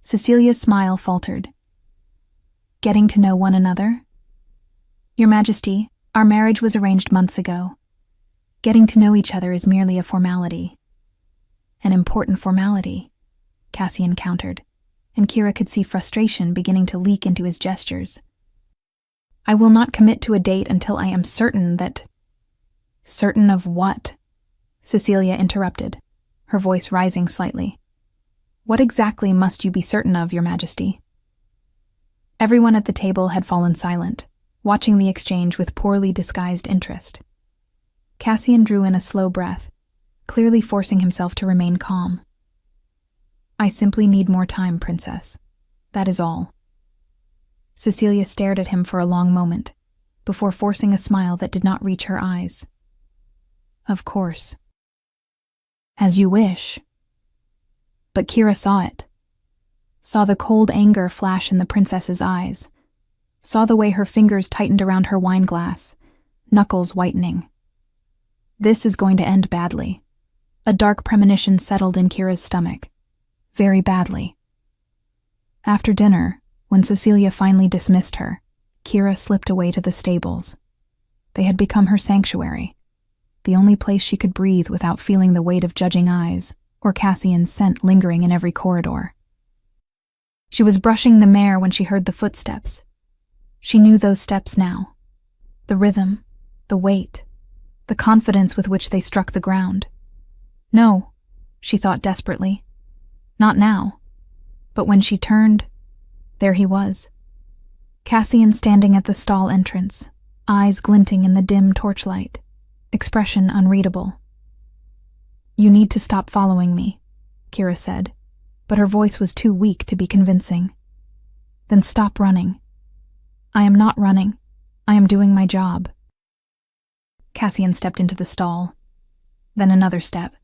Cecilia's smile faltered. "Getting to know one another?" "Your Majesty, our marriage was arranged months ago. Getting to know each other is merely a formality." "An important formality," Cassian countered, and Kira could see frustration beginning to leak into his gestures. "I will not commit to a date until I am certain that—" "Certain of what?" Cecilia interrupted, her voice rising slightly. "What exactly must you be certain of, Your Majesty?" Everyone at the table had fallen silent, watching the exchange with poorly disguised interest. Cassian drew in a slow breath, clearly forcing himself to remain calm. "I simply need more time, Princess. That is all." Cecilia stared at him for a long moment, before forcing a smile that did not reach her eyes. "Of course." "As you wish." But Kira saw it. Saw the cold anger flash in the princess's eyes. Saw the way her fingers tightened around her wine glass, knuckles whitening. This is going to end badly. A dark premonition settled in Kira's stomach. Very badly. After dinner, when Cecilia finally dismissed her, Kira slipped away to the stables. They had become her sanctuary, the only place she could breathe without feeling the weight of judging eyes or Cassian's scent lingering in every corridor. She was brushing the mare when she heard the footsteps. She knew those steps now. The rhythm, the weight, the confidence with which they struck the ground. No, she thought desperately. Not now. But when she turned, there he was. Cassian standing at the stall entrance, eyes glinting in the dim torchlight, expression unreadable. "You need to stop following me," Kira said, but her voice was too weak to be convincing. "Then stop running." "I am not running. I am doing my job." Cassian stepped into the stall. Then another step.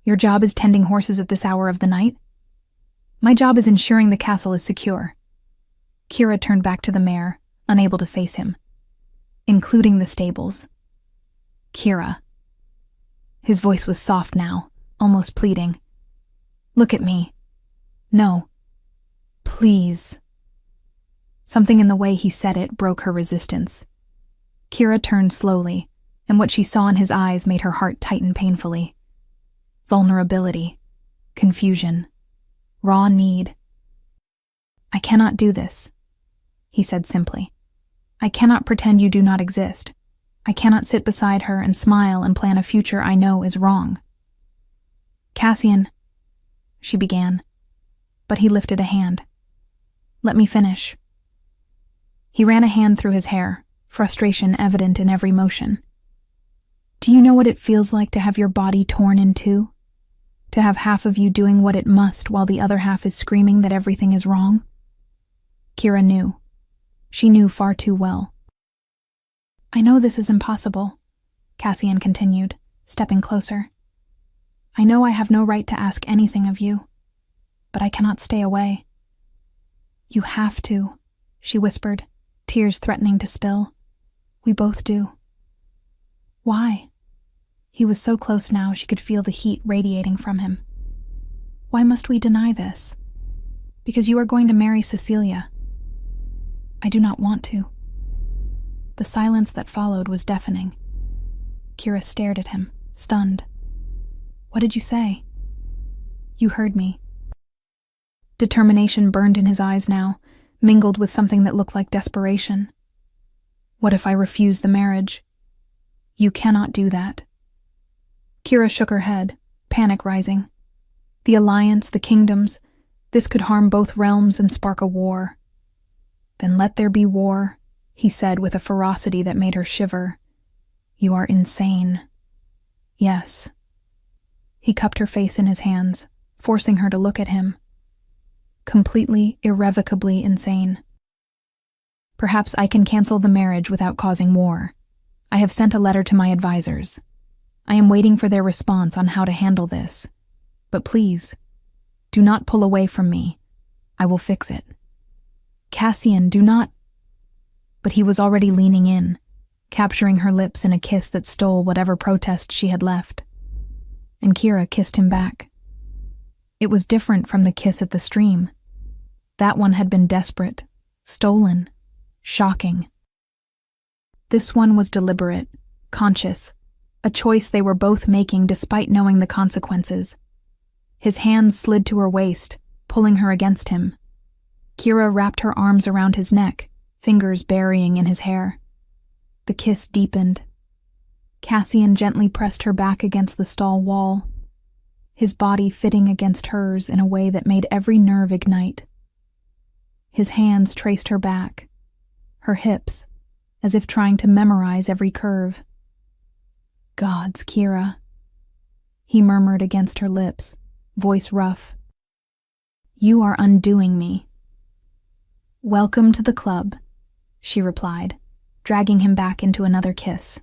"Your job is tending horses at this hour of the night?" "My job is ensuring the castle is secure." Kira turned back to the mare, unable to face him. "Including the stables." "Kira." His voice was soft now, almost pleading. "Look at me. No. Please." Something in the way he said it broke her resistance. Kira turned slowly, and what she saw in his eyes made her heart tighten painfully. Vulnerability, confusion, raw need. "I cannot do this," he said simply. "I cannot pretend you do not exist. I cannot sit beside her and smile and plan a future I know is wrong." "Cassian," she began, but he lifted a hand. "Let me finish." He ran a hand through his hair, frustration evident in every motion. "Do you know what it feels like to have your body torn in two? To have half of you doing what it must while the other half is screaming that everything is wrong?" Kira knew. She knew far too well. "I know this is impossible," Cassian continued, stepping closer. "I know I have no right to ask anything of you, but I cannot stay away." "You have to," she whispered, tears threatening to spill. "We both do." "Why?" He was so close now she could feel the heat radiating from him. "Why must we deny this?" "Because you are going to marry Cecilia." "I do not want to." The silence that followed was deafening. Kira stared at him, stunned. "What did you say?" "You heard me." Determination burned in his eyes now, mingled with something that looked like desperation. "What if I refuse the marriage?" You cannot do that. Kira shook her head, panic rising. The alliance, the kingdoms, this could harm both realms and spark a war. Then let there be war, he said with a ferocity that made her shiver. You are insane. Yes. He cupped her face in his hands, forcing her to look at him. Completely, irrevocably insane. Perhaps I can cancel the marriage without causing war. I have sent a letter to my advisors. I am waiting for their response on how to handle this. But please, do not pull away from me. I will fix it. Cassian, do not... But he was already leaning in, capturing her lips in a kiss that stole whatever protest she had left. And Kira kissed him back. It was different from the kiss at the stream. That one had been desperate, stolen, shocking. This one was deliberate, conscious, a choice they were both making despite knowing the consequences. His hands slid to her waist, pulling her against him. Kira wrapped her arms around his neck, fingers burying in his hair. The kiss deepened. Cassian gently pressed her back against the stall wall, his body fitting against hers in a way that made every nerve ignite. His hands traced her back, her hips, as if trying to memorize every curve. Gods, Kira, he murmured against her lips, voice rough. You are undoing me. Welcome to the club, she replied, dragging him back into another kiss.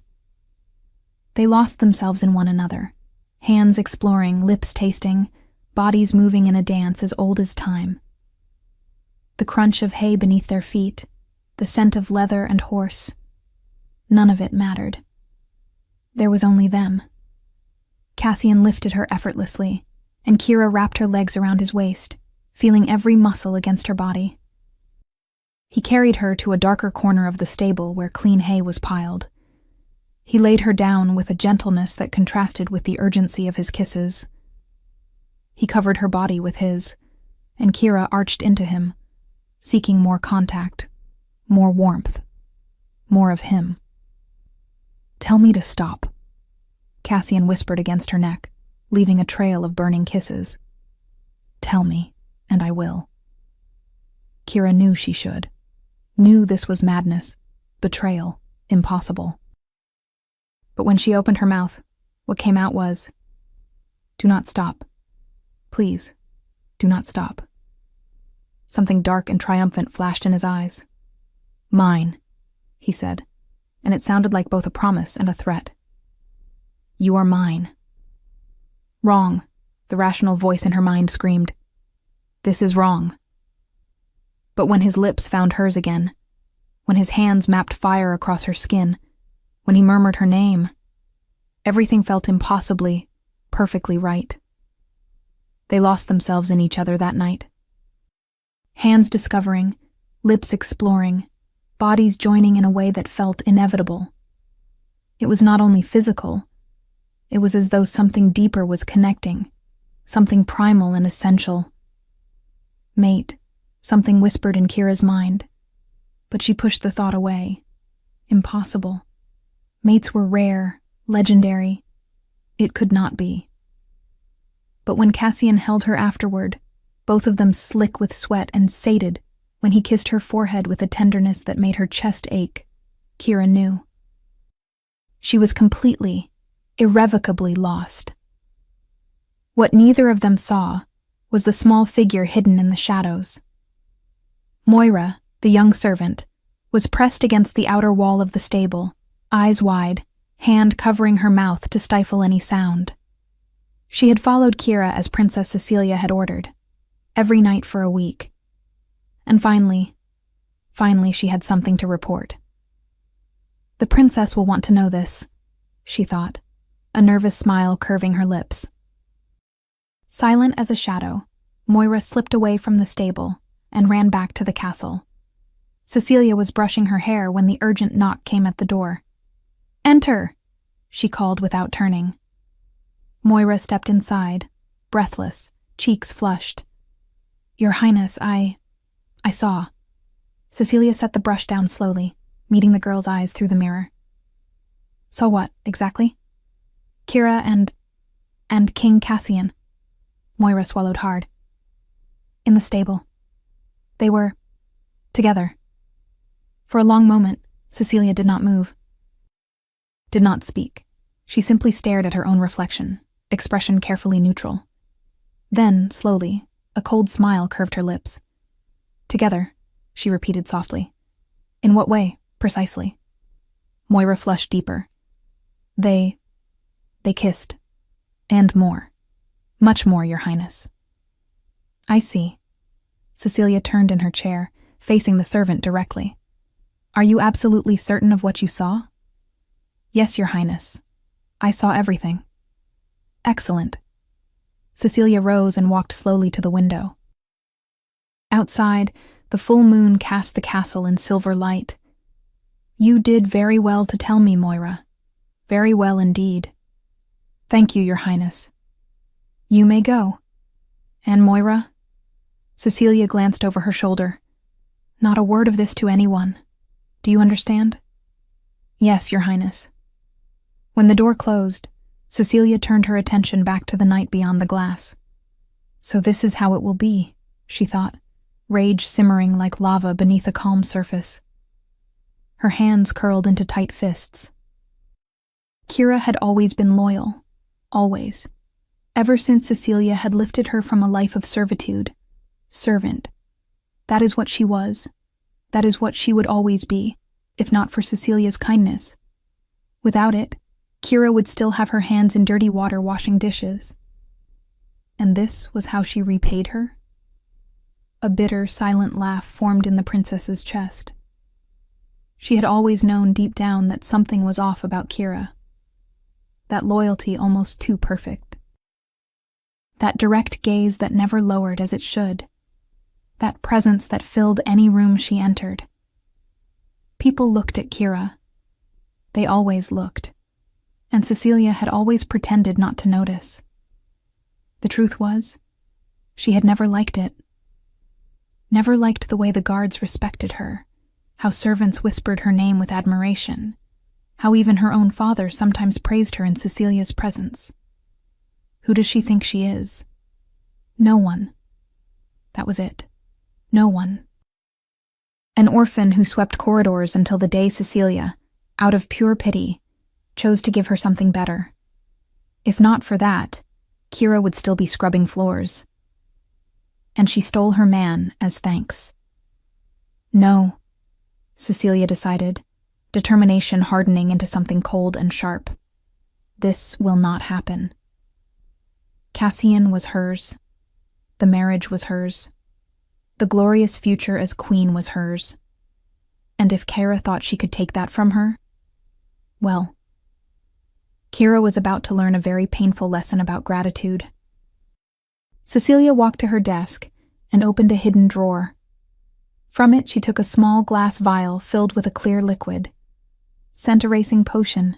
They lost themselves in one another, hands exploring, lips tasting, bodies moving in a dance as old as time. The crunch of hay beneath their feet, the scent of leather and horse, none of it mattered. There was only them. Cassian lifted her effortlessly, and Kira wrapped her legs around his waist, feeling every muscle against her body. He carried her to a darker corner of the stable where clean hay was piled. He laid her down with a gentleness that contrasted with the urgency of his kisses. He covered her body with his, and Kira arched into him, seeking more contact, more warmth, more of him. Tell me to stop, Cassian whispered against her neck, leaving a trail of burning kisses. Tell me, and I will. Kira knew she should. Knew this was madness, betrayal, impossible. But when she opened her mouth, what came out was, do not stop. Please, do not stop. Something dark and triumphant flashed in his eyes. Mine, he said, and it sounded like both a promise and a threat. You are mine. Wrong, the rational voice in her mind screamed. This is wrong. But when his lips found hers again, when his hands mapped fire across her skin, when he murmured her name, everything felt impossibly, perfectly right. They lost themselves in each other that night. Hands discovering, lips exploring, bodies joining in a way that felt inevitable. It was not only physical, it was as though something deeper was connecting, something primal and essential. Mate, something whispered in Kira's mind, but she pushed the thought away. Impossible. Mates were rare, legendary. It could not be. But when Cassian held her afterward, both of them slick with sweat and sated, when he kissed her forehead with a tenderness that made her chest ache, Kira knew. She was completely, irrevocably lost. What neither of them saw was the small figure hidden in the shadows. Moira, the young servant, was pressed against the outer wall of the stable, eyes wide, hand covering her mouth to stifle any sound. She had followed Kira as Princess Cecilia had ordered, every night for a week. And finally she had something to report. The princess will want to know this, she thought, a nervous smile curving her lips. Silent as a shadow, Moira slipped away from the stable and ran back to the castle. Cecilia was brushing her hair when the urgent knock came at the door. Enter, she called without turning. Moira stepped inside, breathless, cheeks flushed. Your Highness, I saw. Cecilia set the brush down slowly, meeting the girl's eyes through the mirror. "So what, exactly?" "Kira and King Cassian." Moira swallowed hard. "In the stable. They were together." For a long moment, Cecilia did not move, did not speak. She simply stared at her own reflection, expression carefully neutral. Then, slowly, a cold smile curved her lips. "Together," she repeated softly. "In what way, precisely?" Moira flushed deeper. They kissed. And more. Much more, Your Highness." "I see." Cecilia turned in her chair, facing the servant directly. "Are you absolutely certain of what you saw?" "Yes, Your Highness. I saw everything." "Excellent." Cecilia rose and walked slowly to the window. Outside, the full moon cast the castle in silver light. "You did very well to tell me, Moira. Very well indeed." "Thank you, Your Highness." "You may go." "And Moira?" Cecilia glanced over her shoulder. "Not a word of this to anyone. Do you understand?" "Yes, Your Highness." When the door closed, Cecilia turned her attention back to the night beyond the glass. So this is how it will be, she thought, rage simmering like lava beneath a calm surface. Her hands curled into tight fists. Kira had always been loyal. Always. Ever since Cecilia had lifted her from a life of servitude. Servant. That is what she was. That is what she would always be, if not for Cecilia's kindness. Without it, Kira would still have her hands in dirty water washing dishes. And this was how she repaid her? A bitter, silent laugh formed in the princess's chest. She had always known deep down that something was off about Kira. That loyalty almost too perfect. That direct gaze that never lowered as it should. That presence that filled any room she entered. People looked at Kira. They always looked. And Cecilia had always pretended not to notice. The truth was, she had never liked it. Never liked the way the guards respected her, how servants whispered her name with admiration, how even her own father sometimes praised her in Cecilia's presence. Who does she think she is? No one. That was it. No one. An orphan who swept corridors until the day Cecilia, out of pure pity, chose to give her something better. If not for that, Kira would still be scrubbing floors. And she stole her man as thanks. No, Cecilia decided, determination hardening into something cold and sharp. This will not happen. Cassian was hers. The marriage was hers. The glorious future as queen was hers. And if Kira thought she could take that from her, well, Kira was about to learn a very painful lesson about gratitude. Cecilia walked to her desk and opened a hidden drawer. From it she took a small glass vial filled with a clear liquid. Scent-erasing potion.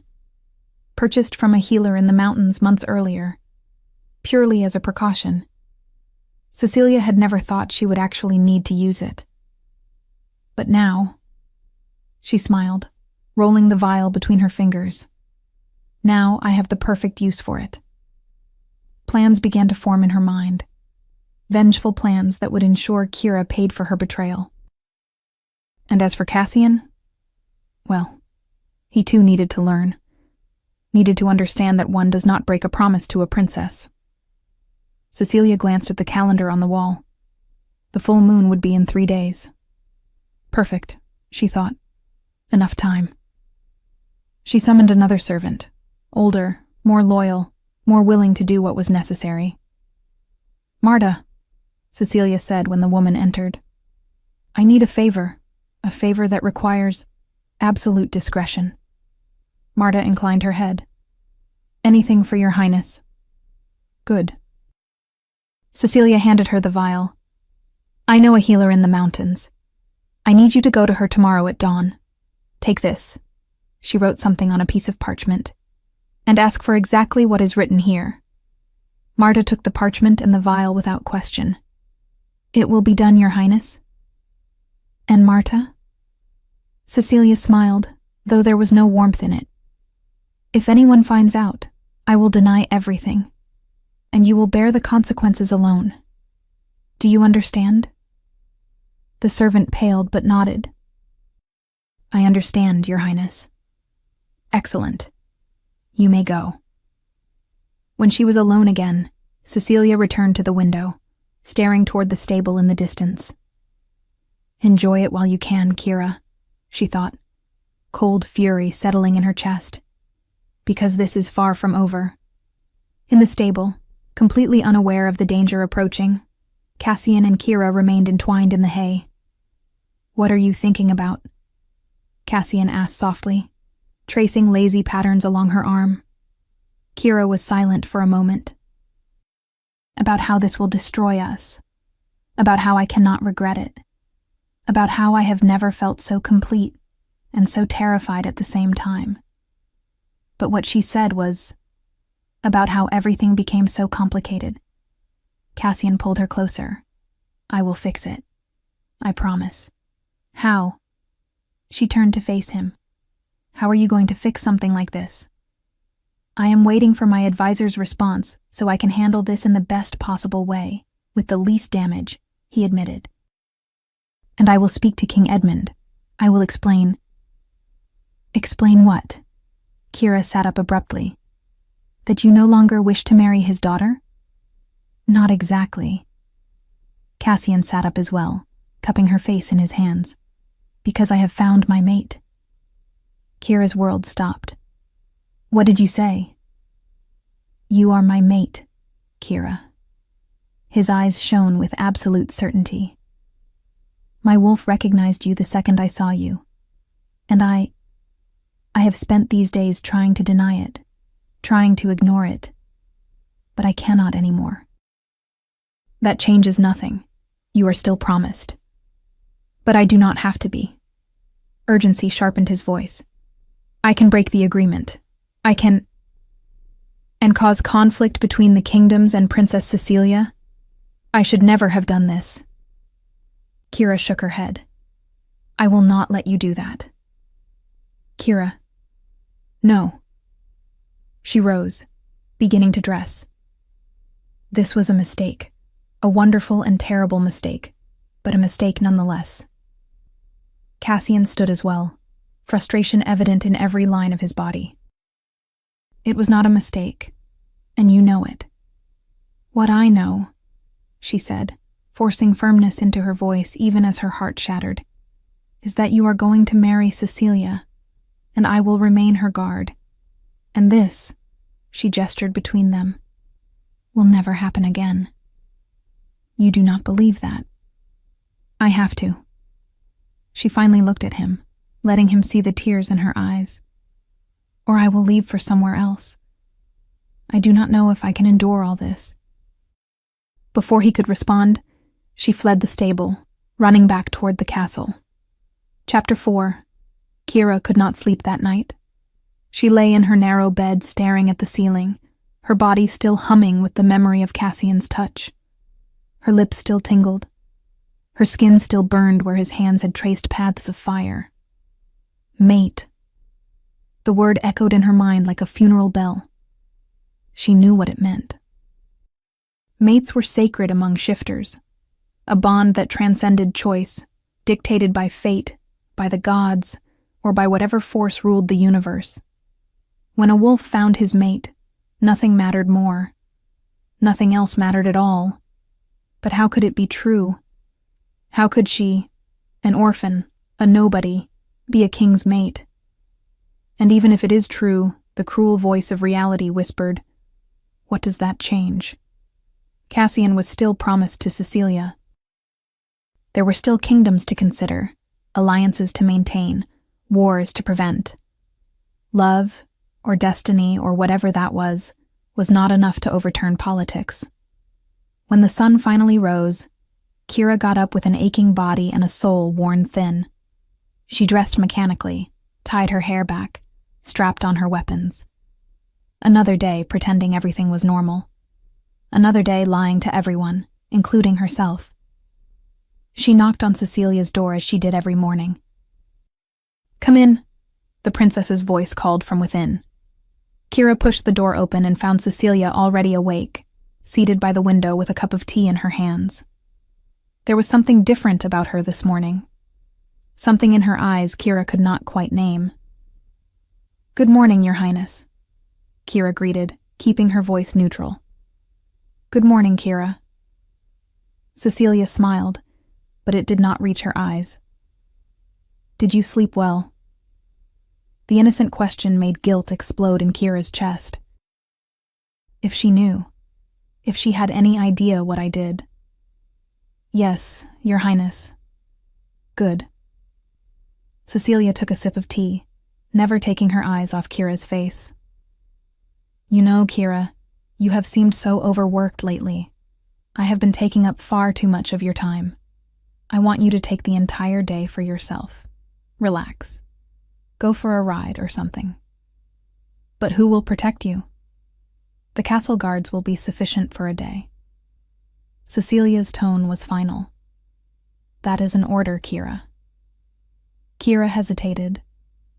Purchased from a healer in the mountains months earlier. Purely as a precaution. Cecilia had never thought she would actually need to use it. But now, she smiled, rolling the vial between her fingers. Now I have the perfect use for it. Plans began to form in her mind. Vengeful plans that would ensure Kira paid for her betrayal. And as for Cassian, well, he too needed to learn. Needed to understand that one does not break a promise to a princess. Cecilia glanced at the calendar on the wall. The full moon would be in 3 days. Perfect, she thought. Enough time. She summoned another servant. Older, more loyal, more willing to do what was necessary. "Marta," Cecilia said when the woman entered. "I need a favor that requires absolute discretion." Marta inclined her head. "Anything for your highness." "Good." Cecilia handed her the vial. "I know a healer in the mountains. I need you to go to her tomorrow at dawn. Take this." She wrote something on a piece of parchment. "And ask for exactly what is written here." Marta took the parchment and the vial without question. "It will be done, Your Highness." "And Marta?" Cecilia smiled, though there was no warmth in it. If anyone finds out, I will deny everything, and you will bear the consequences alone. Do you understand?" The servant paled but nodded. "I understand, Your Highness." "Excellent. You may go." When she was alone again, Cecilia returned to the window, staring toward the stable in the distance. "Enjoy it while you can, Kira," she thought, cold fury settling in her chest, "because this is far from over." In the stable, completely unaware of the danger approaching, Cassian and Kira remained entwined in the hay. "What are you thinking about?" Cassian asked softly, tracing lazy patterns along her arm. Kira was silent for a moment. "About how this will destroy us. About how I cannot regret it. About how I have never felt so complete and so terrified at the same time." But what she said was about how everything became so complicated. Cassian pulled her closer. "I will fix it. I promise." "How?" She turned to face him. "How are you going to fix something like this?" "I am waiting for my advisor's response so I can handle this in the best possible way, with the least damage," he admitted. "And I will speak to King Edmund. I will explain." "Explain what?" Kira sat up abruptly. "That you no longer wish to marry his daughter?" "Not exactly." Cassian sat up as well, cupping her face in his hands. "Because I have found my mate." Kira's world stopped. "What did you say?" "You are my mate, Kira." His eyes shone with absolute certainty. "My wolf recognized you the second I saw you, and I have spent these days trying to deny it, trying to ignore it, but I cannot anymore." "That changes nothing. You are still promised." "But I do not have to be." Urgency sharpened his voice. "I can break the agreement. I can... and cause conflict between the kingdoms and Princess Cecilia. I should never have done this." Kira shook her head. "I will not let you do that." "Kira." "No." She rose, beginning to dress. This was a mistake, a wonderful and terrible mistake, but a mistake nonetheless. Cassian stood as well, frustration evident in every line of his body. "It was not a mistake, and you know it." "What I know," she said, forcing firmness into her voice even as her heart shattered, "is that you are going to marry Cecilia, and I will remain her guard. And this," she gestured between them, "will never happen again." "You do not believe that?" "I have to." She finally looked at him, letting him see the tears in her eyes. "Or I will leave for somewhere else. I do not know if I can endure all this." Before he could respond, she fled the stable, running back toward the castle. Chapter 4. Kira could not sleep that night. She lay in her narrow bed staring at the ceiling, her body still humming with the memory of Cassian's touch. Her lips still tingled. Her skin still burned where his hands had traced paths of fire. Mate. The word echoed in her mind like a funeral bell. She knew what it meant. Mates were sacred among shifters, a bond that transcended choice, dictated by fate, by the gods, or by whatever force ruled the universe. When a wolf found his mate, nothing mattered more. Nothing else mattered at all. But how could it be true? How could she, an orphan, a nobody, be a king's mate? And even if it is true, the cruel voice of reality whispered, "What does that change?" Cassian was still promised to Cecilia. There were still kingdoms to consider, alliances to maintain, wars to prevent. Love, or destiny, or whatever that was not enough to overturn politics. When the sun finally rose, Kira got up with an aching body and a soul worn thin. She dressed mechanically, tied her hair back, strapped on her weapons. Another day pretending everything was normal. Another day lying to everyone, including herself. She knocked on Cecilia's door as she did every morning. "Come in," the princess's voice called from within. Kira pushed the door open and found Cecilia already awake, seated by the window with a cup of tea in her hands. There was something different about her this morning. Something in her eyes Kira could not quite name. "Good morning, Your Highness," Kira greeted, keeping her voice neutral. "Good morning, Kira." Cecilia smiled, but it did not reach her eyes. "Did you sleep well?" The innocent question made guilt explode in Kira's chest. If she knew, if she had any idea what I did. "Yes, Your Highness." "Good." Cecilia took a sip of tea, never taking her eyes off Kira's face. "You know, Kira, you have seemed so overworked lately. I have been taking up far too much of your time. I want you to take the entire day for yourself. Relax. Go for a ride or something." "But who will protect you?" "The castle guards will be sufficient for a day." Cecilia's tone was final. "That is an order, Kira." Kira hesitated,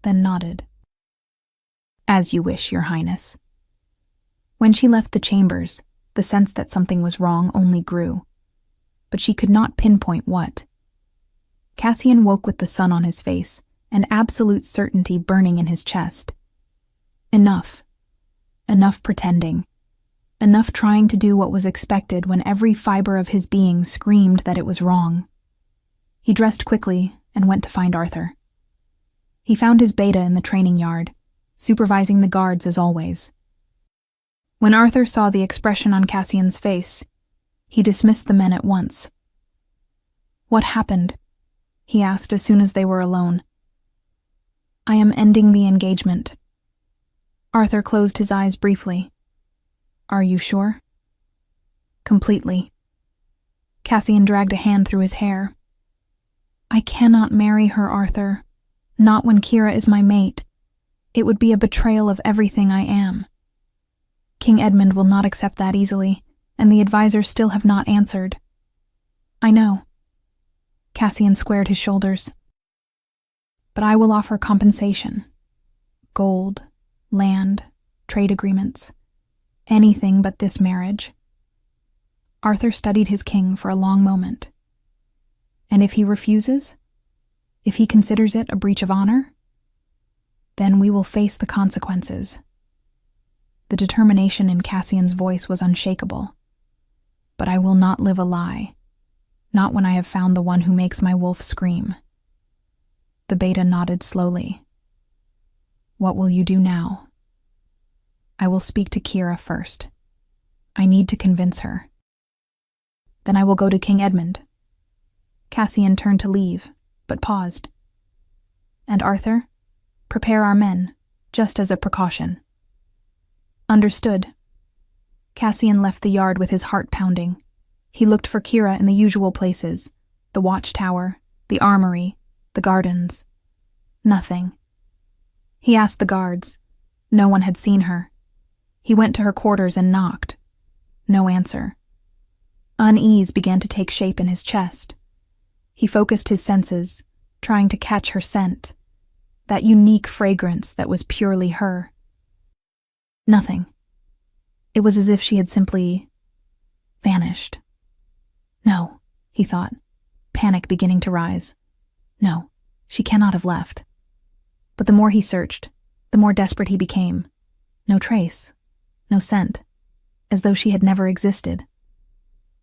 then nodded. "As you wish, Your Highness." When she left the chambers, the sense that something was wrong only grew, but she could not pinpoint what. Cassian woke with the sun on his face and absolute certainty burning in his chest. Enough. Enough pretending. Enough trying to do what was expected when every fiber of his being screamed that it was wrong. He dressed quickly and went to find Arthur. He found his beta in the training yard, supervising the guards as always. When Arthur saw the expression on Cassian's face, he dismissed the men at once. "What happened?" he asked as soon as they were alone. "I am ending the engagement." Arthur closed his eyes briefly. "Are you sure?" "Completely." Cassian dragged a hand through his hair. "I cannot marry her, Arthur. Not when Kira is my mate. It would be a betrayal of everything I am. King Edmund will not accept that easily, and the advisors still have not answered." "I know." Cassian squared his shoulders. "But I will offer compensation. Gold, land, trade agreements. Anything but this marriage." Arthur studied his king for a long moment. "And if he refuses? If he considers it a breach of honor? Then we will face the consequences." The determination in Cassian's voice was unshakable. "But I will not live a lie. Not when I have found the one who makes my wolf scream." The beta nodded slowly. "What will you do now?" "I will speak to Kira first. I need to convince her. Then I will go to King Edmund." Cassian turned to leave, but paused. "And Arthur, prepare our men, just as a precaution." "Understood." Cassian left the yard with his heart pounding. He looked for Kira in the usual places, the watchtower, the armory, the gardens. Nothing. He asked the guards. No one had seen her. He went to her quarters and knocked. No answer. Unease began to take shape in his chest. He focused his senses, trying to catch her scent, that unique fragrance that was purely her. Nothing. It was as if she had simply vanished. No, he thought, panic beginning to rise. No, she cannot have left. But the more he searched, the more desperate he became. No trace, no scent, as though she had never existed.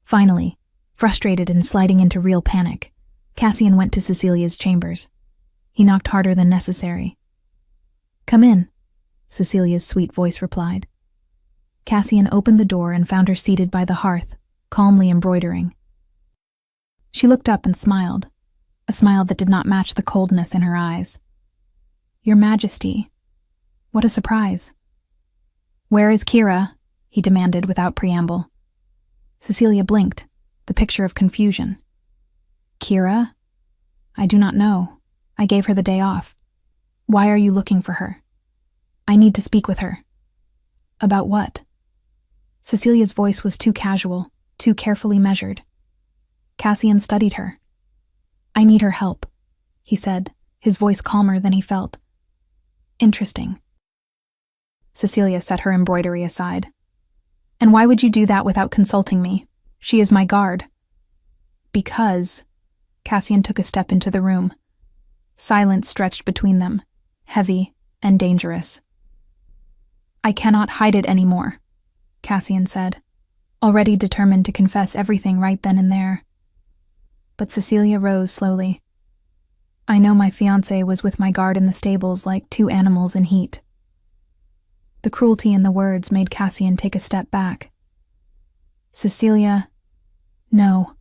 Finally, frustrated and sliding into real panic, Cassian went to Cecilia's chambers. He knocked harder than necessary. "Come in," Cecilia's sweet voice replied. Cassian opened the door and found her seated by the hearth, calmly embroidering. She looked up and smiled, a smile that did not match the coldness in her eyes. "Your Majesty, what a surprise." "Where is Kira?" he demanded without preamble. Cecilia blinked, the picture of confusion. "Kira? I do not know. I gave her the day off. Why are you looking for her?" "I need to speak with her." "About what?" Cecilia's voice was too casual, too carefully measured. Cassian studied her. "I need her help," he said, his voice calmer than he felt. "Interesting." Cecilia set her embroidery aside. "And why would you do that without consulting me? She is my guard." "Because..." Cassian took a step into the room. Silence stretched between them, heavy and dangerous. "I cannot hide it anymore," Cassian said, already determined to confess everything right then and there. But Cecilia rose slowly. "I know my fiancé was with my guard in the stables like two animals in heat." The cruelty in the words made Cassian take a step back. "Cecilia, no."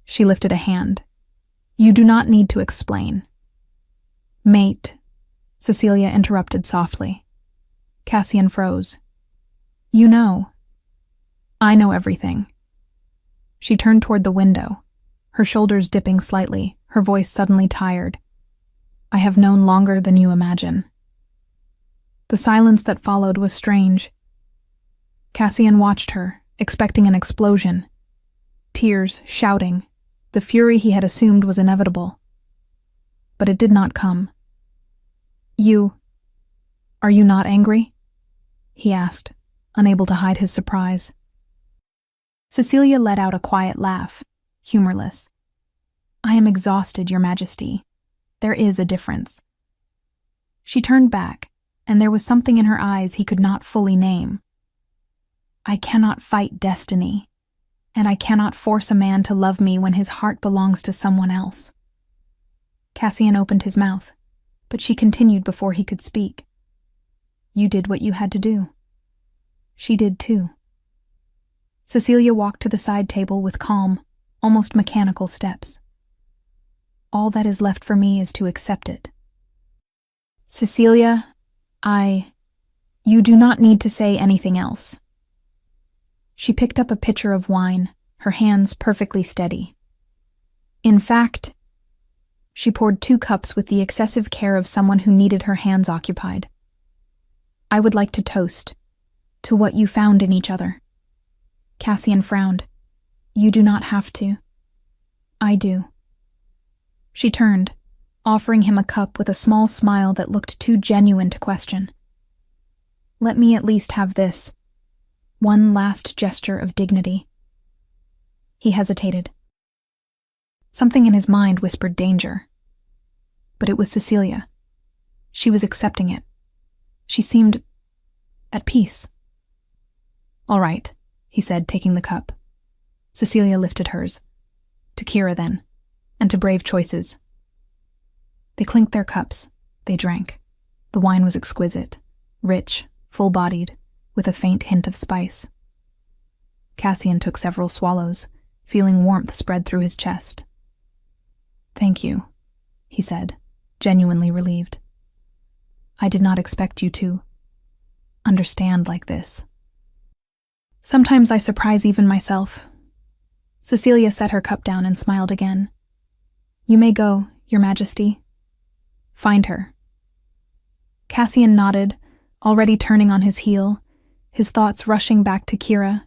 She lifted a hand. "You do not need to explain." "Mate," Cecilia interrupted softly. Cassian froze. "You know." "I know everything." She turned toward the window, her shoulders dipping slightly, her voice suddenly tired. "I have known longer than you imagine." The silence that followed was strange. Cassian watched her, expecting an explosion. Tears, shouting, the fury he had assumed was inevitable. But it did not come. Are you not angry?" he asked, unable to hide his surprise. Cecilia let out a quiet laugh, humorless. "I am exhausted, Your Majesty. There is a difference." She turned back, and there was something in her eyes he could not fully name. "I cannot fight destiny, and I cannot force a man to love me when his heart belongs to someone else." Cassian opened his mouth, but she continued before he could speak. "You did what you had to do. She did too." Cecilia walked to the side table with calm, almost mechanical steps. "All that is left for me is to accept it." "Cecilia, you do not need to say anything else." She picked up a pitcher of wine, her hands perfectly steady. "In fact..." She poured 2 cups with the excessive care of someone who needed her hands occupied. "I would like to toast to what you found in each other." Cassian frowned. "You do not have to." "I do." She turned, offering him a cup with a small smile that looked too genuine to question. "Let me at least have this. One last gesture of dignity." He hesitated. Something in his mind whispered danger. But it was Cecilia. She was accepting it. She seemed at peace. "All right," he said, taking the cup. Cecilia lifted hers. "To Kira, then, and to brave choices." They clinked their cups. They drank. The wine was exquisite, rich, full-bodied, with a faint hint of spice. Cassian took several swallows, feeling warmth spread through his chest. "Thank you," he said, genuinely relieved. "I did not expect you to understand like this." "Sometimes I surprise even myself." Cecilia set her cup down and smiled again. "You may go, Your Majesty. Find her." Cassian nodded, already turning on his heel, his thoughts rushing back to Kira.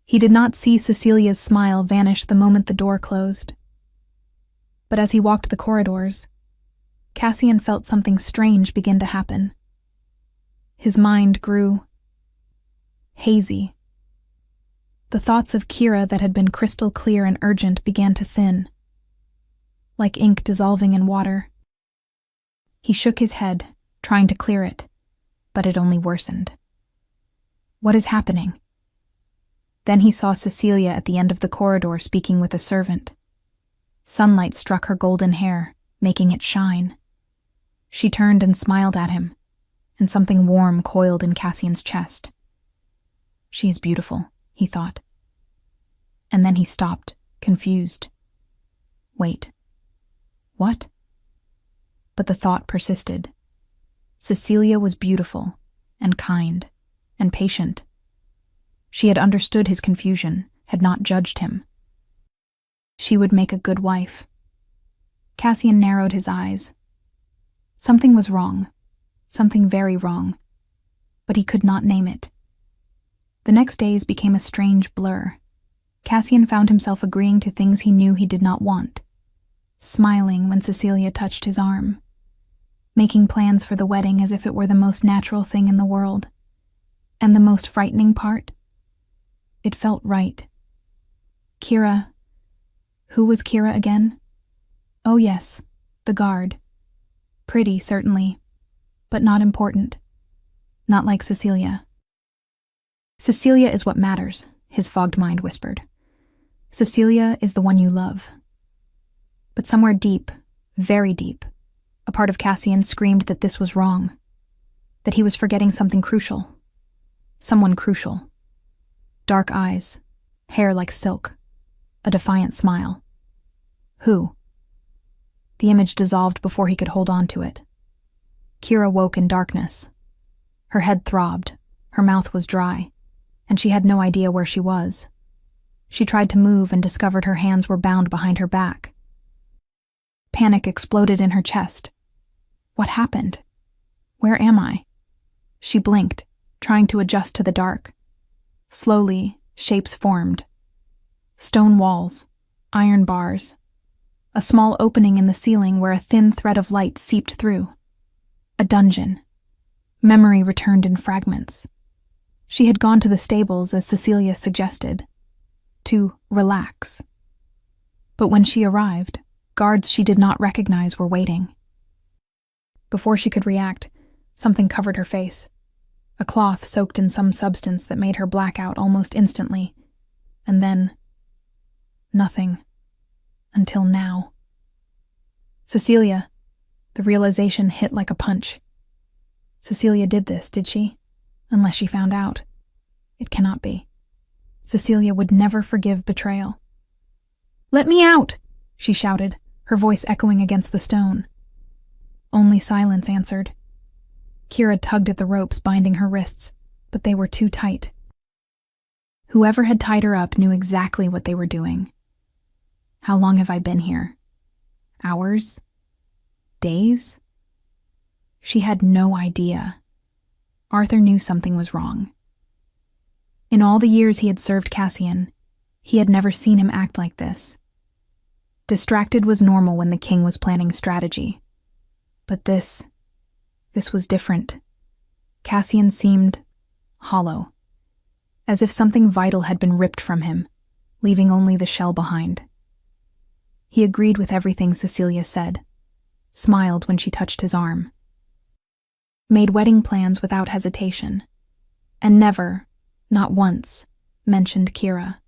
He did not see Cecilia's smile vanish the moment the door closed. But as he walked the corridors, Cassian felt something strange begin to happen. His mind grew hazy. The thoughts of Kira that had been crystal clear and urgent began to thin, like ink dissolving in water. He shook his head, trying to clear it, but it only worsened. What is happening? Then he saw Cecilia at the end of the corridor speaking with a servant. Sunlight struck her golden hair, making it shine. She turned and smiled at him, and something warm coiled in Cassian's chest. She is beautiful, he thought. And then he stopped, confused. Wait. What? But the thought persisted. Cecilia was beautiful, and kind, and patient. She had understood his confusion, had not judged him. She would make a good wife. Cassian narrowed his eyes. Something was wrong, something very wrong, but he could not name it. The next days became a strange blur. Cassian found himself agreeing to things he knew he did not want, smiling when Cecilia touched his arm, making plans for the wedding as if it were the most natural thing in the world. And the most frightening part? It felt right. Kira. Who was Kira again? Oh yes, the guard. Pretty, certainly, but not important. Not like Cecilia. Cecilia is what matters, his fogged mind whispered. Cecilia is the one you love. But somewhere deep, very deep, a part of Cassian screamed that this was wrong, that he was forgetting something crucial. Someone crucial. Dark eyes, hair like silk, a defiant smile. Who? The image dissolved before he could hold on to it. Kira woke in darkness. Her head throbbed, her mouth was dry, and she had no idea where she was. She tried to move and discovered her hands were bound behind her back. Panic exploded in her chest. What happened? Where am I? She blinked, trying to adjust to the dark. Slowly, shapes formed. Stone walls, iron bars, a small opening in the ceiling where a thin thread of light seeped through. A dungeon. Memory returned in fragments. She had gone to the stables as Cecilia suggested, to relax. But when she arrived, guards she did not recognize were waiting. Before she could react, something covered her face. A cloth soaked in some substance that made her black out almost instantly. And then, nothing. Until now. Cecilia, the realization hit like a punch. Cecilia did this, did she? Unless she found out. It cannot be. Cecilia would never forgive betrayal. "Let me out!" she shouted, her voice echoing against the stone. Only silence answered. Kira tugged at the ropes binding her wrists, but they were too tight. Whoever had tied her up knew exactly what they were doing. How long have I been here? Hours? Days? She had no idea. Arthur knew something was wrong. In all the years he had served Cassian, he had never seen him act like this. Distracted was normal when the king was planning strategy. But this was different. Cassian seemed hollow, as if something vital had been ripped from him, leaving only the shell behind. He agreed with everything Cecilia said, smiled when she touched his arm, made wedding plans without hesitation, and never, not once, mentioned Kira.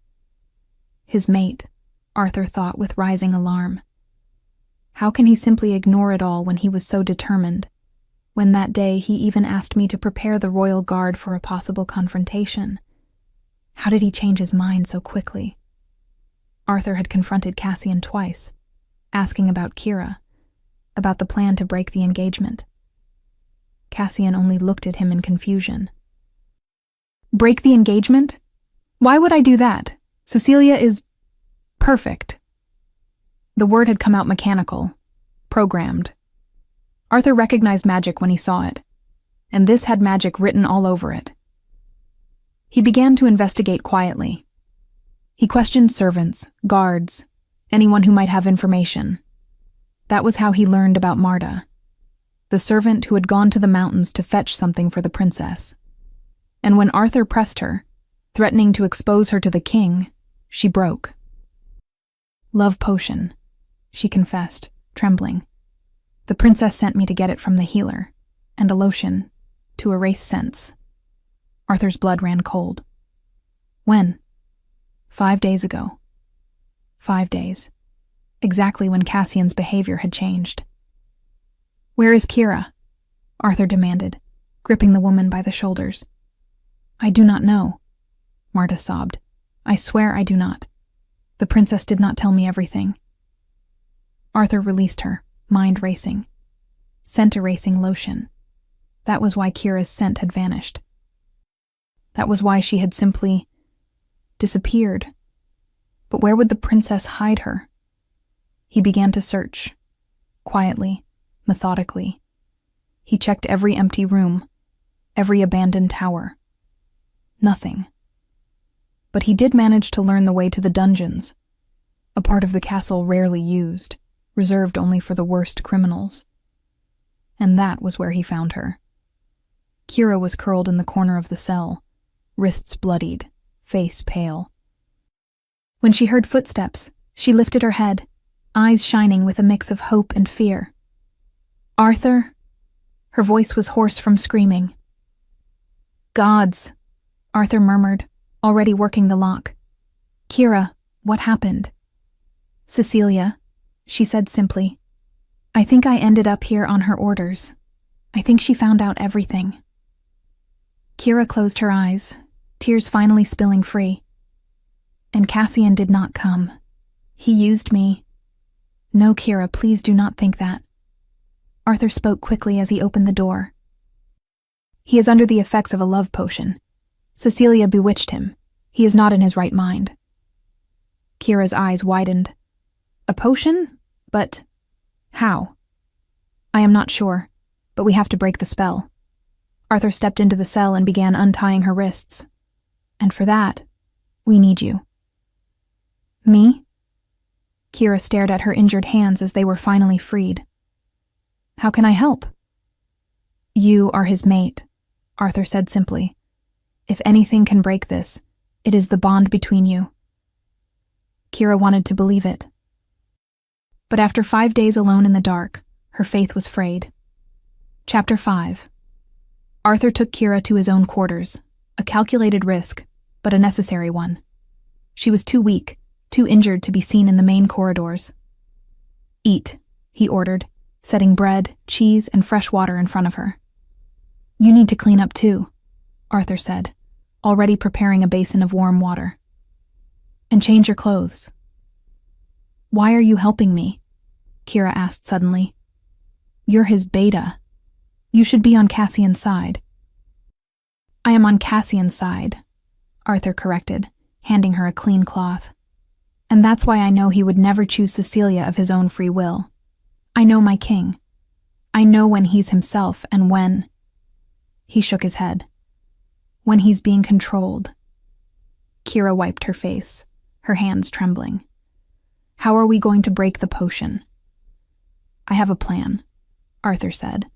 His mate, Arthur thought with rising alarm. How can he simply ignore it all when he was so determined, when that day he even asked me to prepare the royal guard for a possible confrontation? How did he change his mind so quickly? Arthur had confronted Cassian twice, asking about Kira, about the plan to break the engagement. Cassian only looked at him in confusion. Break the engagement? Why would I do that? Cecilia is perfect. The word had come out mechanical, programmed. Arthur recognized magic when he saw it, and this had magic written all over it. He began to investigate quietly. He questioned servants, guards, anyone who might have information. That was how he learned about Marta, the servant who had gone to the mountains to fetch something for the princess. And when Arthur pressed her, threatening to expose her to the king, she broke. Love potion, she confessed, trembling. The princess sent me to get it from the healer, and a lotion, to erase scents. Arthur's blood ran cold. When? 5 days ago. 5 days. Exactly when Cassian's behavior had changed. Where is Kira? Arthur demanded, gripping the woman by the shoulders. I do not know, Marta sobbed. I swear I do not. The princess did not tell me everything. Arthur released her, mind racing. Scent erasing lotion. That was why Kira's scent had vanished. That was why she had simply disappeared. But where would the princess hide her? He began to search, quietly, methodically. He checked every empty room, every abandoned tower. Nothing. But he did manage to learn the way to the dungeons, a part of the castle rarely used, reserved only for the worst criminals. and that was where he found her. Kira was curled in the corner of the cell, wrists bloodied, face pale. When she heard footsteps, she lifted her head, eyes shining with a mix of hope and fear. "Arthur?" Her voice was hoarse from screaming. "Gods," Arthur murmured, already working the lock. "Kira, what happened?" "Cecilia," she said simply. "I think I ended up here on her orders. I think she found out everything." Kira closed her eyes, tears finally spilling free. "And Cassian did not come. He used me." "No, Kira, please do not think that." Arthur spoke quickly as he opened the door. "He is under the effects of a love potion. Cecilia bewitched him. He is not in his right mind." Kira's eyes widened. "A potion? But how?" "I am not sure, but we have to break the spell." Arthur stepped into the cell and began untying her wrists. "And for that, we need you." "Me?" Kira stared at her injured hands as they were finally freed. "How can I help?" "You are his mate," Arthur said simply. "If anything can break this, it is the bond between you." Kira wanted to believe it. But after 5 days alone in the dark, her faith was frayed. Chapter 5. Arthur took Kira to his own quarters, a calculated risk, but a necessary one. She was too weak, too injured to be seen in the main corridors. "Eat," he ordered, setting bread, cheese, and fresh water in front of her. "You need to clean up too," Arthur said, already preparing a basin of warm water. "And change your clothes." "Why are you helping me?" Kira asked suddenly. "You're his beta. You should be on Cassian's side." "I am on Cassian's side," Arthur corrected, handing her a clean cloth. "And that's why I know he would never choose Cecilia of his own free will. I know my king. I know when he's himself and when—" He shook his head. "When he's being controlled." Kira wiped her face, her hands trembling. "How are we going to break the potion?" "I have a plan," Arthur said,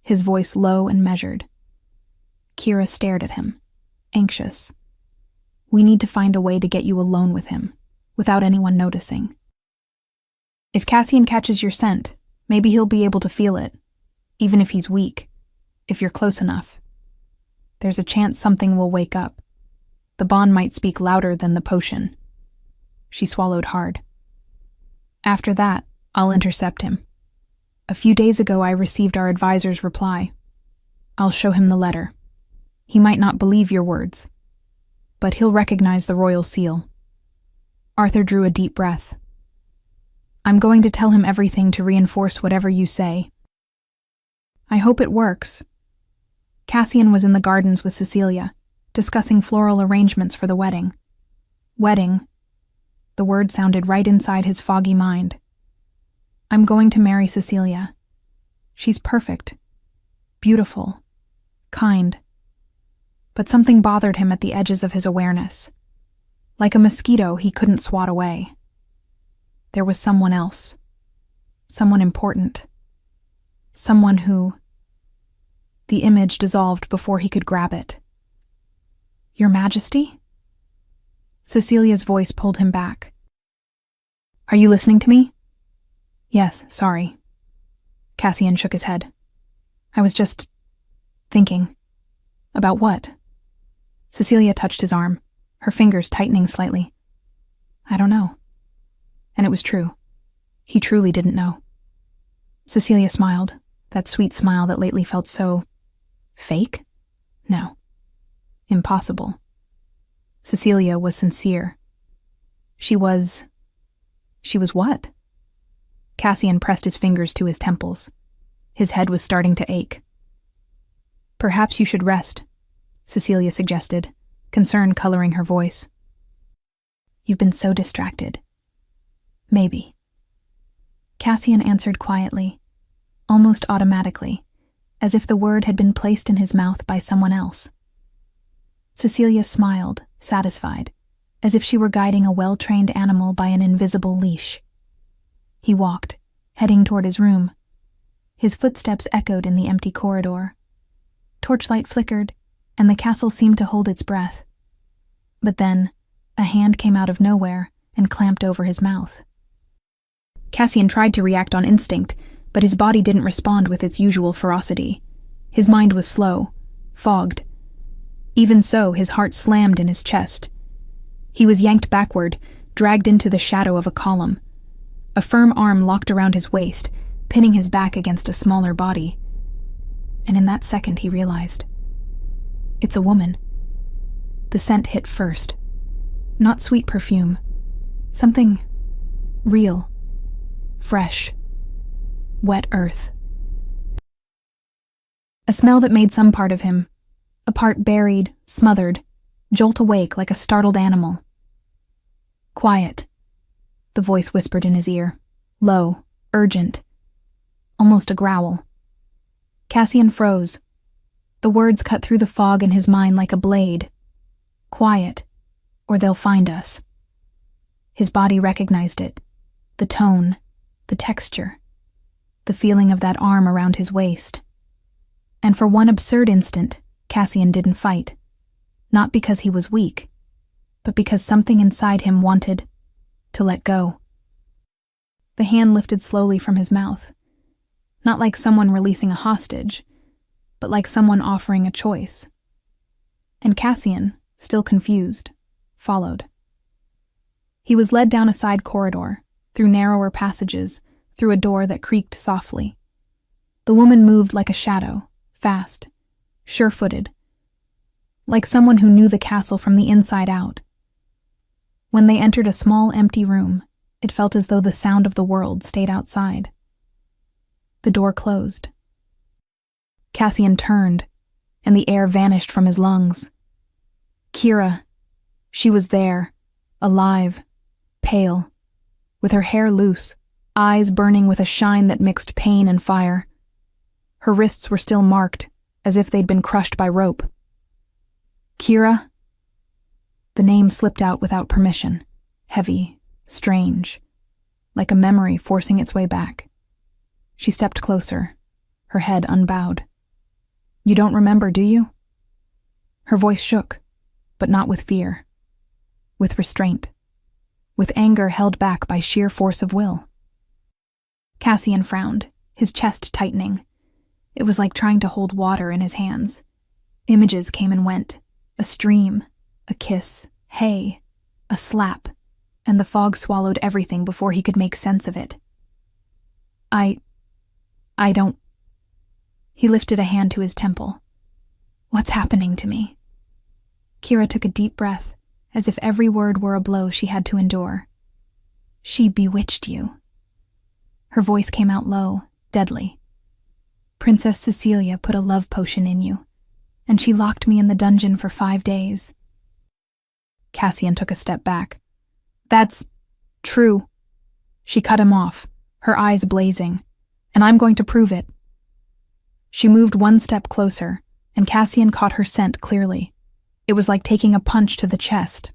his voice low and measured. Kira stared at him, anxious. "We need to find a way to get you alone with him, without anyone noticing. If Cassian catches your scent, maybe he'll be able to feel it, even if he's weak, if you're close enough. There's a chance something will wake up. The bond might speak louder than the potion." She swallowed hard. "After that, I'll intercept him. A few days ago I received our advisor's reply. I'll show him the letter. He might not believe your words, but he'll recognize the royal seal." Arthur drew a deep breath. "I'm going to tell him everything to reinforce whatever you say. I hope it works." Cassian was in the gardens with Cecilia, discussing floral arrangements for the wedding. Wedding. The word sounded right inside his foggy mind. "I'm going to marry Cecilia. She's perfect, beautiful, kind." But something bothered him at the edges of his awareness. Like a mosquito he couldn't swat away. There was someone else. Someone important. Someone who... The image dissolved before he could grab it. "Your Majesty?" Cecilia's voice pulled him back. "Are you listening to me?" "Yes, sorry." Cassian shook his head. "I was just... thinking." "About what?" Cecilia touched his arm, her fingers tightening slightly. "I don't know." And it was true. He truly didn't know. Cecilia smiled, that sweet smile that lately felt so... fake? No. Impossible. Cecilia was sincere. She was what? Cassian pressed his fingers to his temples. His head was starting to ache. "Perhaps you should rest," Cecilia suggested, concern coloring her voice. "You've been so distracted." "Maybe." Cassian answered quietly, almost automatically, as if the word had been placed in his mouth by someone else. Cecilia smiled, satisfied, as if she were guiding a well-trained animal by an invisible leash. He walked, heading toward his room. His footsteps echoed in the empty corridor. Torchlight flickered, and the castle seemed to hold its breath. But then, a hand came out of nowhere and clamped over his mouth. Cassian tried to react on instinct, but his body didn't respond with its usual ferocity. His mind was slow, fogged. Even so, his heart slammed in his chest. He was yanked backward, dragged into the shadow of a column. A firm arm locked around his waist, pinning his back against a smaller body. And in that second he realized. It's a woman. The scent hit first. Not sweet perfume. Something real. Fresh. Wet earth. A smell that made some part of him, a part buried, smothered, jolt awake like a startled animal. Quiet, the voice whispered in his ear, low, urgent, almost a growl. Cassian froze. The words cut through the fog in his mind like a blade. Quiet, or they'll find us. His body recognized it, the tone, the texture, the feeling of that arm around his waist. And for one absurd instant, Cassian didn't fight. Not because he was weak, but because something inside him wanted to let go. The hand lifted slowly from his mouth, not like someone releasing a hostage, but like someone offering a choice. And Cassian, still confused, followed. He was led down a side corridor, through narrower passages, through a door that creaked softly. The woman moved like a shadow, fast, sure-footed, like someone who knew the castle from the inside out. When they entered a small, empty room, it felt as though the sound of the world stayed outside. The door closed. Cassian turned, and the air vanished from his lungs. Kira, she was there, alive, pale, with her hair loose, eyes burning with a shine that mixed pain and fire. Her wrists were still marked, as if they'd been crushed by rope. Kira? The name slipped out without permission, heavy, strange, like a memory forcing its way back. She stepped closer, her head unbowed. You don't remember, do you? Her voice shook, but not with fear. With restraint. With anger held back by sheer force of will. Cassian frowned, his chest tightening. It was like trying to hold water in his hands. Images came and went. A stream, a kiss, hay, a slap, and the fog swallowed everything before he could make sense of it. I don't... He lifted a hand to his temple. What's happening to me? Kira took a deep breath, as if every word were a blow she had to endure. She bewitched you. Her voice came out low, deadly. Princess Cecilia put a love potion in you, and she locked me in the dungeon for 5 days. Cassian took a step back. That's true. She cut him off, her eyes blazing. And I'm going to prove it. She moved one step closer, and Cassian caught her scent clearly. It was like taking a punch to the chest.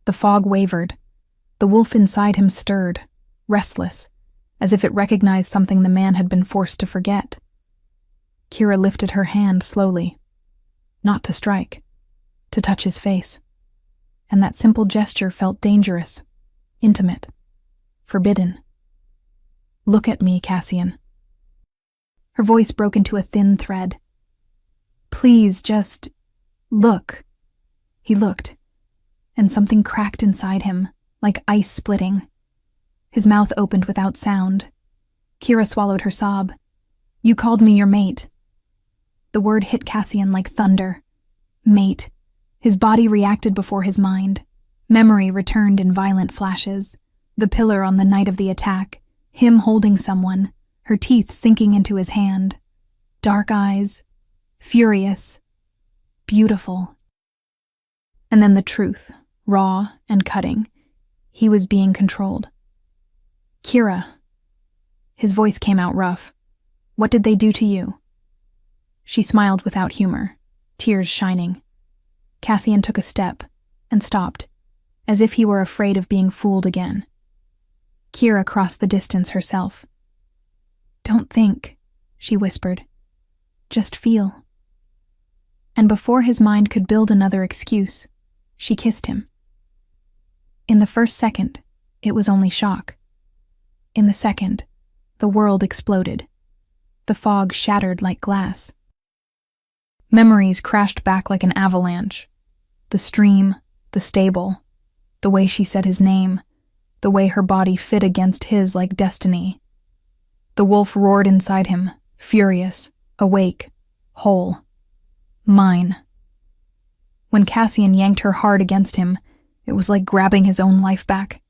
The fog wavered. The wolf inside him stirred, restless, as if it recognized something the man had been forced to forget. Kira lifted her hand slowly. Not to strike, to touch his face. And that simple gesture felt dangerous, intimate, forbidden. Look at me, Cassian. Her voice broke into a thin thread. Please, just look. He looked, and something cracked inside him, like ice splitting. His mouth opened without sound. Kira swallowed her sob. You called me your mate. The word hit Cassian like thunder. Mate. His body reacted before his mind. Memory returned in violent flashes. The pillar on the night of the attack. Him holding someone, her teeth sinking into his hand. Dark eyes. Furious. Beautiful. And then the truth, raw and cutting. He was being controlled. Kira. His voice came out rough. What did they do to you? She smiled without humor, tears shining. Cassian took a step and stopped, as if he were afraid of being fooled again. Kira crossed the distance herself. Don't think, she whispered. Just feel. And before his mind could build another excuse, she kissed him. In the first second, it was only shock. In the second, the world exploded. The fog shattered like glass. Memories crashed back like an avalanche. The stream, the stable, the way she said his name, the way her body fit against his like destiny. The wolf roared inside him, furious, awake, whole. Mine. When Cassian yanked her hard against him, it was like grabbing his own life back.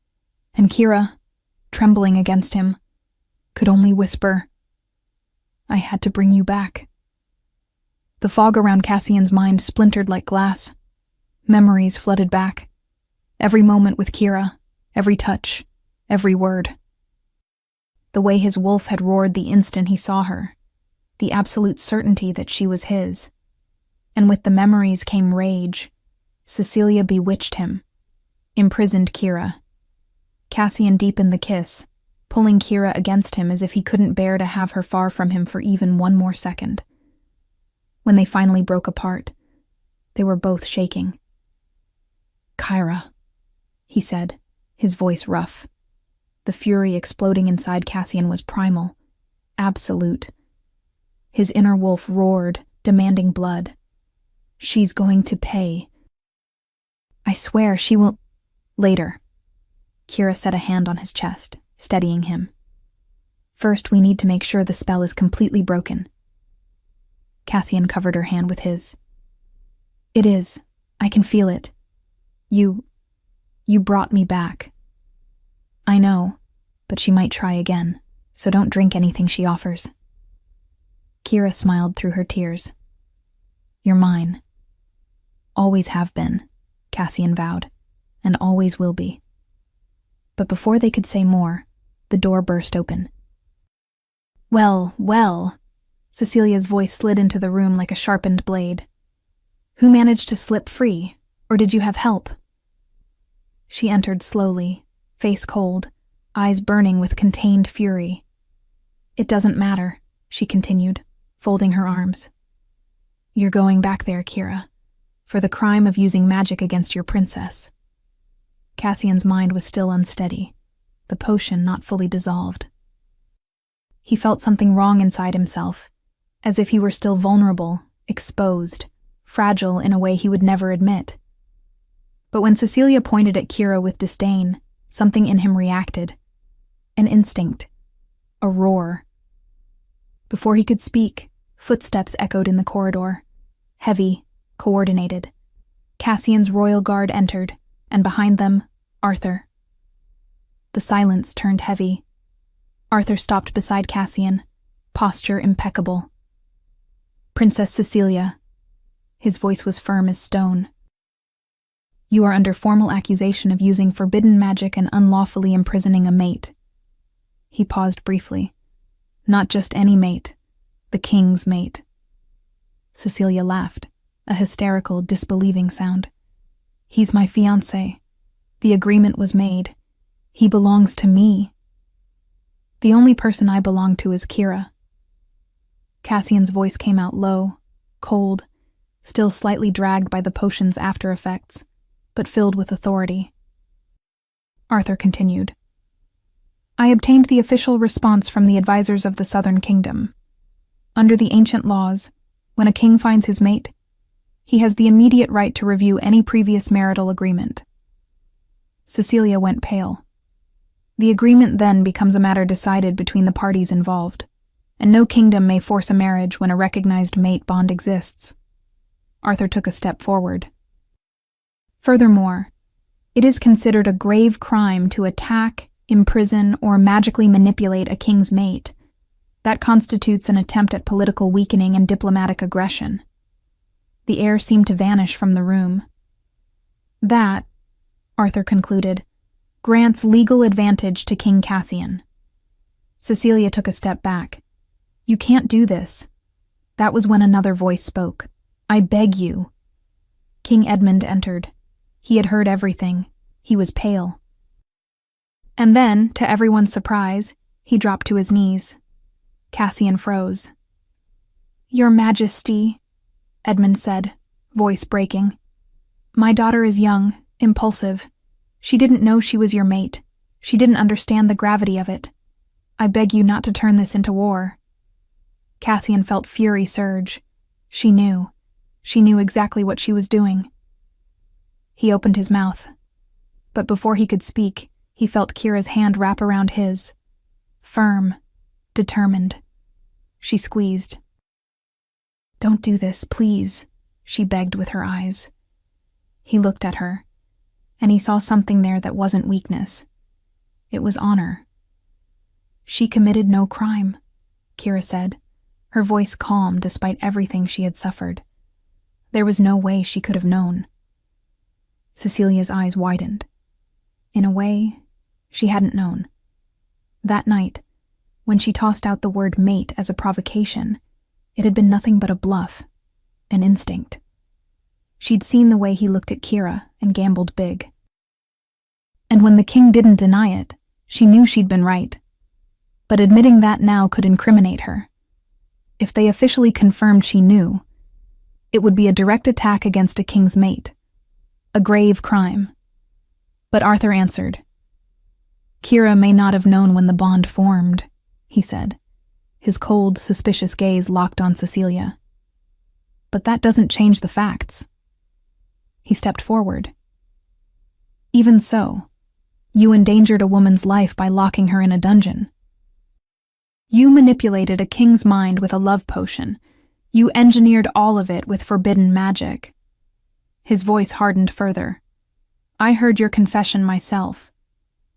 And Kira, trembling against him, could only whisper, I had to bring you back. The fog around Cassian's mind splintered like glass. Memories flooded back. Every moment with Kira, every touch, every word. The way his wolf had roared the instant he saw her, the absolute certainty that she was his. And with the memories came rage. Cecilia bewitched him, imprisoned Kira. Cassian deepened the kiss, pulling Kira against him as if he couldn't bear to have her far from him for even one more second. When they finally broke apart, they were both shaking. Kyra, he said, his voice rough. The fury exploding inside Cassian was primal, absolute. His inner wolf roared, demanding blood. She's going to pay. I swear she will... Later. Kira set a hand on his chest, steadying him. First, we need to make sure the spell is completely broken. Cassian covered her hand with his. It is. I can feel it. You brought me back. I know, but she might try again, so don't drink anything she offers. Kira smiled through her tears. You're mine. Always have been, Cassian vowed, and always will be. But before they could say more, the door burst open. Well, well, Cecilia's voice slid into the room like a sharpened blade. Who managed to slip free, or did you have help? She entered slowly, face cold, eyes burning with contained fury. It doesn't matter, she continued, folding her arms. You're going back there, Kira, for the crime of using magic against your princess. Cassian's mind was still unsteady, the potion not fully dissolved. He felt something wrong inside himself, as if he were still vulnerable, exposed, fragile in a way he would never admit. But when Cecilia pointed at Kira with disdain, something in him reacted. An instinct. A roar. Before he could speak, footsteps echoed in the corridor. Heavy, coordinated. Cassian's royal guard entered, and behind them, Arthur. The silence turned heavy. Arthur stopped beside Cassian, posture impeccable. Princess Cecilia. His voice was firm as stone. You are under formal accusation of using forbidden magic and unlawfully imprisoning a mate. He paused briefly. Not just any mate, the king's mate. Cecilia laughed, a hysterical, disbelieving sound. He's my fiancé. The agreement was made. He belongs to me. The only person I belong to is Kira. Cassian's voice came out low, cold, still slightly dragged by the potion's after effects, but filled with authority. Arthur continued. I obtained the official response from the advisors of the Southern Kingdom. Under the ancient laws, when a king finds his mate, he has the immediate right to review any previous marital agreement. Cecilia went pale. The agreement then becomes a matter decided between the parties involved, and no kingdom may force a marriage when a recognized mate bond exists. Arthur took a step forward. Furthermore, it is considered a grave crime to attack, imprison, or magically manipulate a king's mate. That constitutes an attempt at political weakening and diplomatic aggression. The air seemed to vanish from the room. That, Arthur concluded, grants legal advantage to King Cassian. Cecilia took a step back. You can't do this. That was when another voice spoke. I beg you. King Edmund entered. He had heard everything. He was pale. And then, to everyone's surprise, he dropped to his knees. Cassian froze, Your Majesty, Edmund said, voice breaking. My daughter is young, impulsive. She didn't know she was your mate. She didn't understand the gravity of it. I beg you not to turn this into war. Cassian felt fury surge. She knew. She knew exactly what she was doing. He opened his mouth. But before he could speak, he felt Kira's hand wrap around his. Firm, determined. She squeezed. Don't do this, please, she begged with her eyes. He looked at her, and he saw something there that wasn't weakness. It was honor. She committed no crime, Kira said, her voice calm despite everything she had suffered. There was no way she could have known. Cecilia's eyes widened. In a way, she hadn't known. That night, when she tossed out the word mate as a provocation, it had been nothing but a bluff, an instinct. She'd seen the way he looked at Kira and gambled big. And when the king didn't deny it, she knew she'd been right. But admitting that now could incriminate her. If they officially confirmed she knew, it would be a direct attack against a king's mate. A grave crime. But Arthur answered. Kira may not have known when the bond formed, he said, his cold, suspicious gaze locked on Cecilia. But that doesn't change the facts. He stepped forward. Even so, you endangered a woman's life by locking her in a dungeon. You manipulated a king's mind with a love potion. You engineered all of it with forbidden magic. His voice hardened further. I heard your confession myself,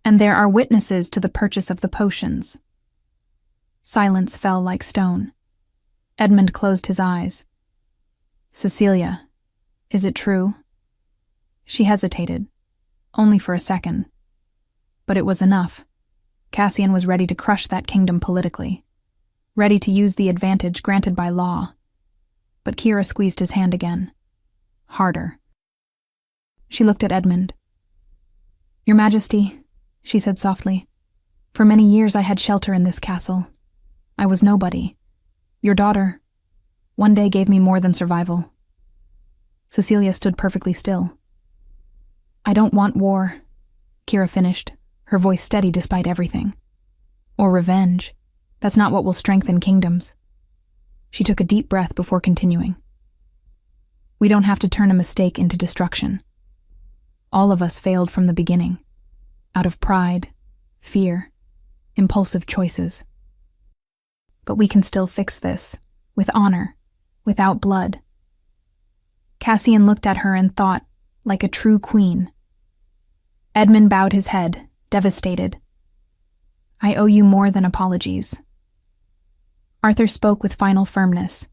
and there are witnesses to the purchase of the potions. Silence fell like stone. Edmund closed his eyes. Cecilia, is it true? She hesitated, only for a second. But it was enough. Cassian was ready to crush that kingdom politically, ready to use the advantage granted by law. But Kira squeezed his hand again. Harder. She looked at Edmund. Your Majesty, she said softly, for many years I had shelter in this castle. I was nobody. Your daughter, one day gave me more than survival. Cecilia stood perfectly still. I don't want war, Kira finished, her voice steady despite everything. Or revenge. That's not what will strengthen kingdoms. She took a deep breath before continuing. We don't have to turn a mistake into destruction. All of us failed from the beginning, out of pride, fear, impulsive choices. But we can still fix this, with honor, without blood. Cassian looked at her and thought, like a true queen. Edmund bowed his head, devastated. I owe you more than apologies. Arthur spoke with final firmness.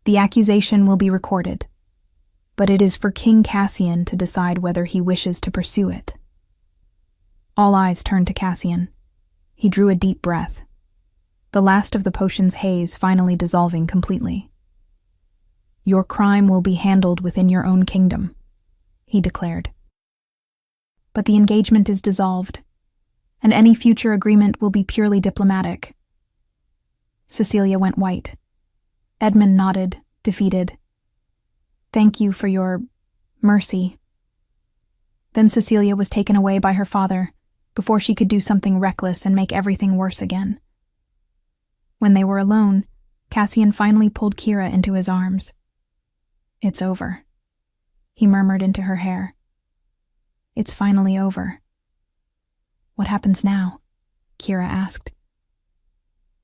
The accusation will be recorded, but it is for King Cassian to decide whether he wishes to pursue it. All eyes turned to Cassian. He drew a deep breath, the last of the potion's haze finally dissolving completely. Your crime will be handled within your own kingdom, he declared. But the engagement is dissolved, and any future agreement will be purely diplomatic. Cecilia went white. Edmund nodded, defeated. Thank you for your mercy. Then Cecilia was taken away by her father, before she could do something reckless and make everything worse again. When they were alone, Cassian finally pulled Kira into his arms. It's over, he murmured into her hair. It's finally over. What happens now? Kira asked.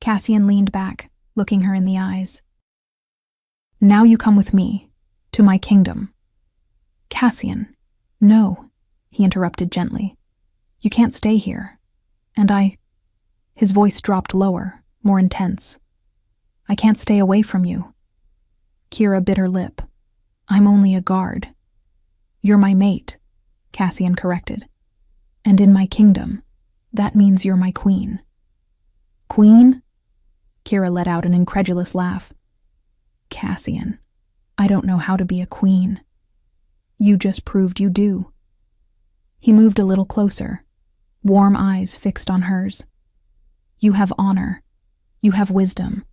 Cassian leaned back, looking her in the eyes. Now you come with me, to my kingdom. Cassian, no, he interrupted gently. You can't stay here. And His voice dropped lower, more intense. I can't stay away from you. Kira bit her lip. I'm only a guard. You're my mate, Cassian corrected. And in my kingdom, that means you're my queen. Queen? Kira let out an incredulous laugh. Cassian, I don't know how to be a queen. You just proved you do. He moved a little closer, warm eyes fixed on hers. You have honor. You have wisdom.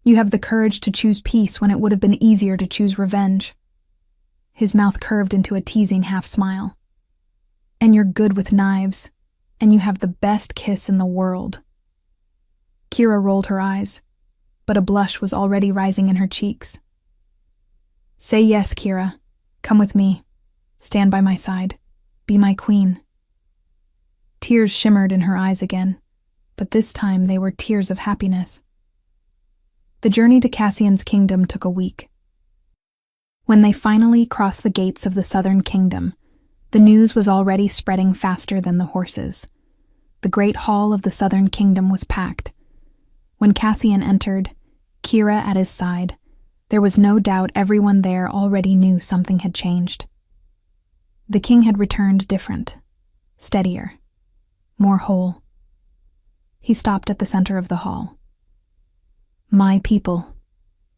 You have the courage to choose peace when it would have been easier to choose revenge. His mouth curved into a teasing half-smile. And you're good with knives, and you have the best kiss in the world. Kira rolled her eyes, but a blush was already rising in her cheeks. Say yes, Kira. Come with me. Stand by my side. Be my queen. Tears shimmered in her eyes again, but this time they were tears of happiness. The journey to Cassian's kingdom took a week. When they finally crossed the gates of the southern kingdom, the news was already spreading faster than the horses. The great hall of the southern kingdom was packed. When Cassian entered, Kira at his side, there was no doubt everyone there already knew something had changed. The king had returned different, steadier, more whole. He stopped at the center of the hall. My people,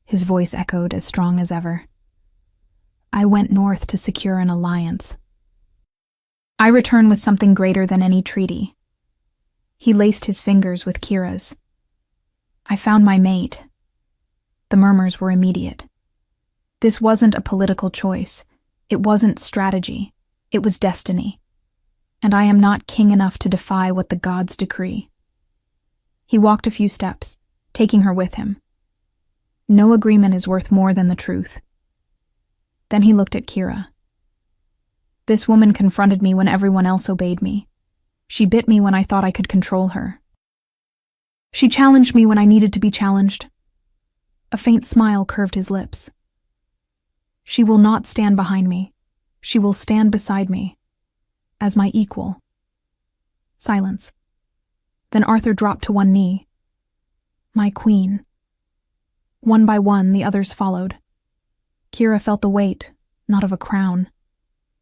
his voice echoed as strong as ever. I went north to secure an alliance. I return with something greater than any treaty. He laced his fingers with Kira's. I found my mate. The murmurs were immediate. This wasn't a political choice. It wasn't strategy. It was destiny. And I am not king enough to defy what the gods decree. He walked a few steps, taking her with him. No agreement is worth more than the truth. Then he looked at Kira. This woman confronted me when everyone else obeyed me. She bit me when I thought I could control her. She challenged me when I needed to be challenged. A faint smile curved his lips. She will not stand behind me. She will stand beside me, as my equal. Silence. Then Arthur dropped to one knee. My queen. One by one, the others followed. Kira felt the weight, not of a crown,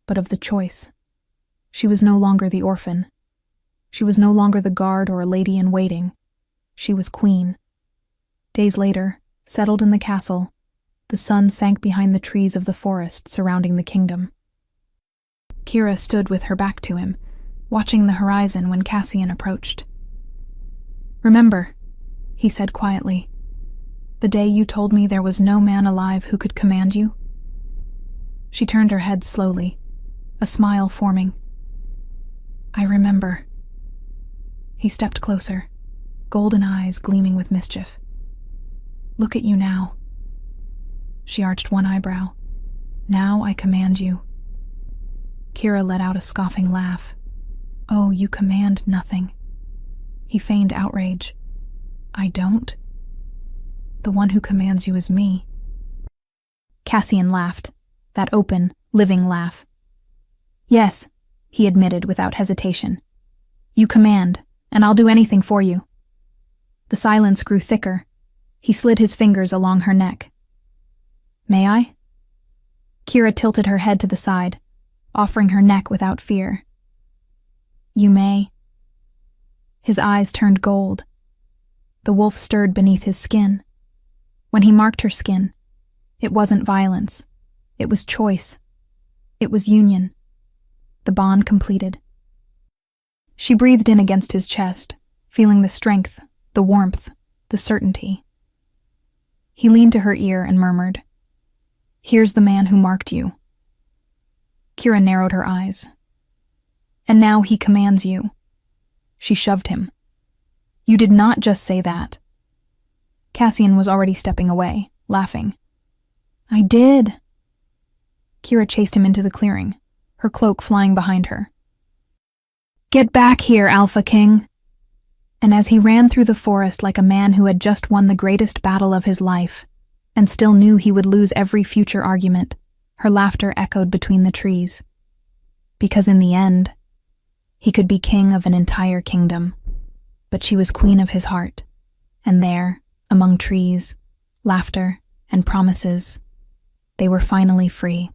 but of the choice. She was no longer the orphan. She was no longer the guard or a lady in waiting. She was queen. Days later, settled in the castle, the sun sank behind the trees of the forest surrounding the kingdom. Kira stood with her back to him, watching the horizon when Cassian approached. Remember, he said quietly, the day you told me there was no man alive who could command you? She turned her head slowly, a smile forming. I remember. He stepped closer, golden eyes gleaming with mischief. Look at you now. She arched one eyebrow. Now I command you. Kira let out a scoffing laugh. Oh, you command nothing. He feigned outrage. I don't? The one who commands you is me. Cassian laughed, that open, living laugh. Yes, he admitted without hesitation. You command, and I'll do anything for you. The silence grew thicker. He slid his fingers along her neck. May I? Kira tilted her head to the side, offering her neck without fear. You may. His eyes turned gold. The wolf stirred beneath his skin. When he marked her skin, it wasn't violence. It was choice. It was union. The bond completed. She breathed in against his chest, feeling the strength, the warmth, the certainty. He leaned to her ear and murmured, Here's the man who marked you. Kira narrowed her eyes. And now he commands you. She shoved him. You did not just say that. Cassian was already stepping away, laughing. I did. Kira chased him into the clearing, her cloak flying behind her. Get back here, Alpha King. And as he ran through the forest like a man who had just won the greatest battle of his life, and still knew he would lose every future argument, her laughter echoed between the trees. Because in the end, he could be king of an entire kingdom, but she was queen of his heart, and there, among trees, laughter, and promises, they were finally free.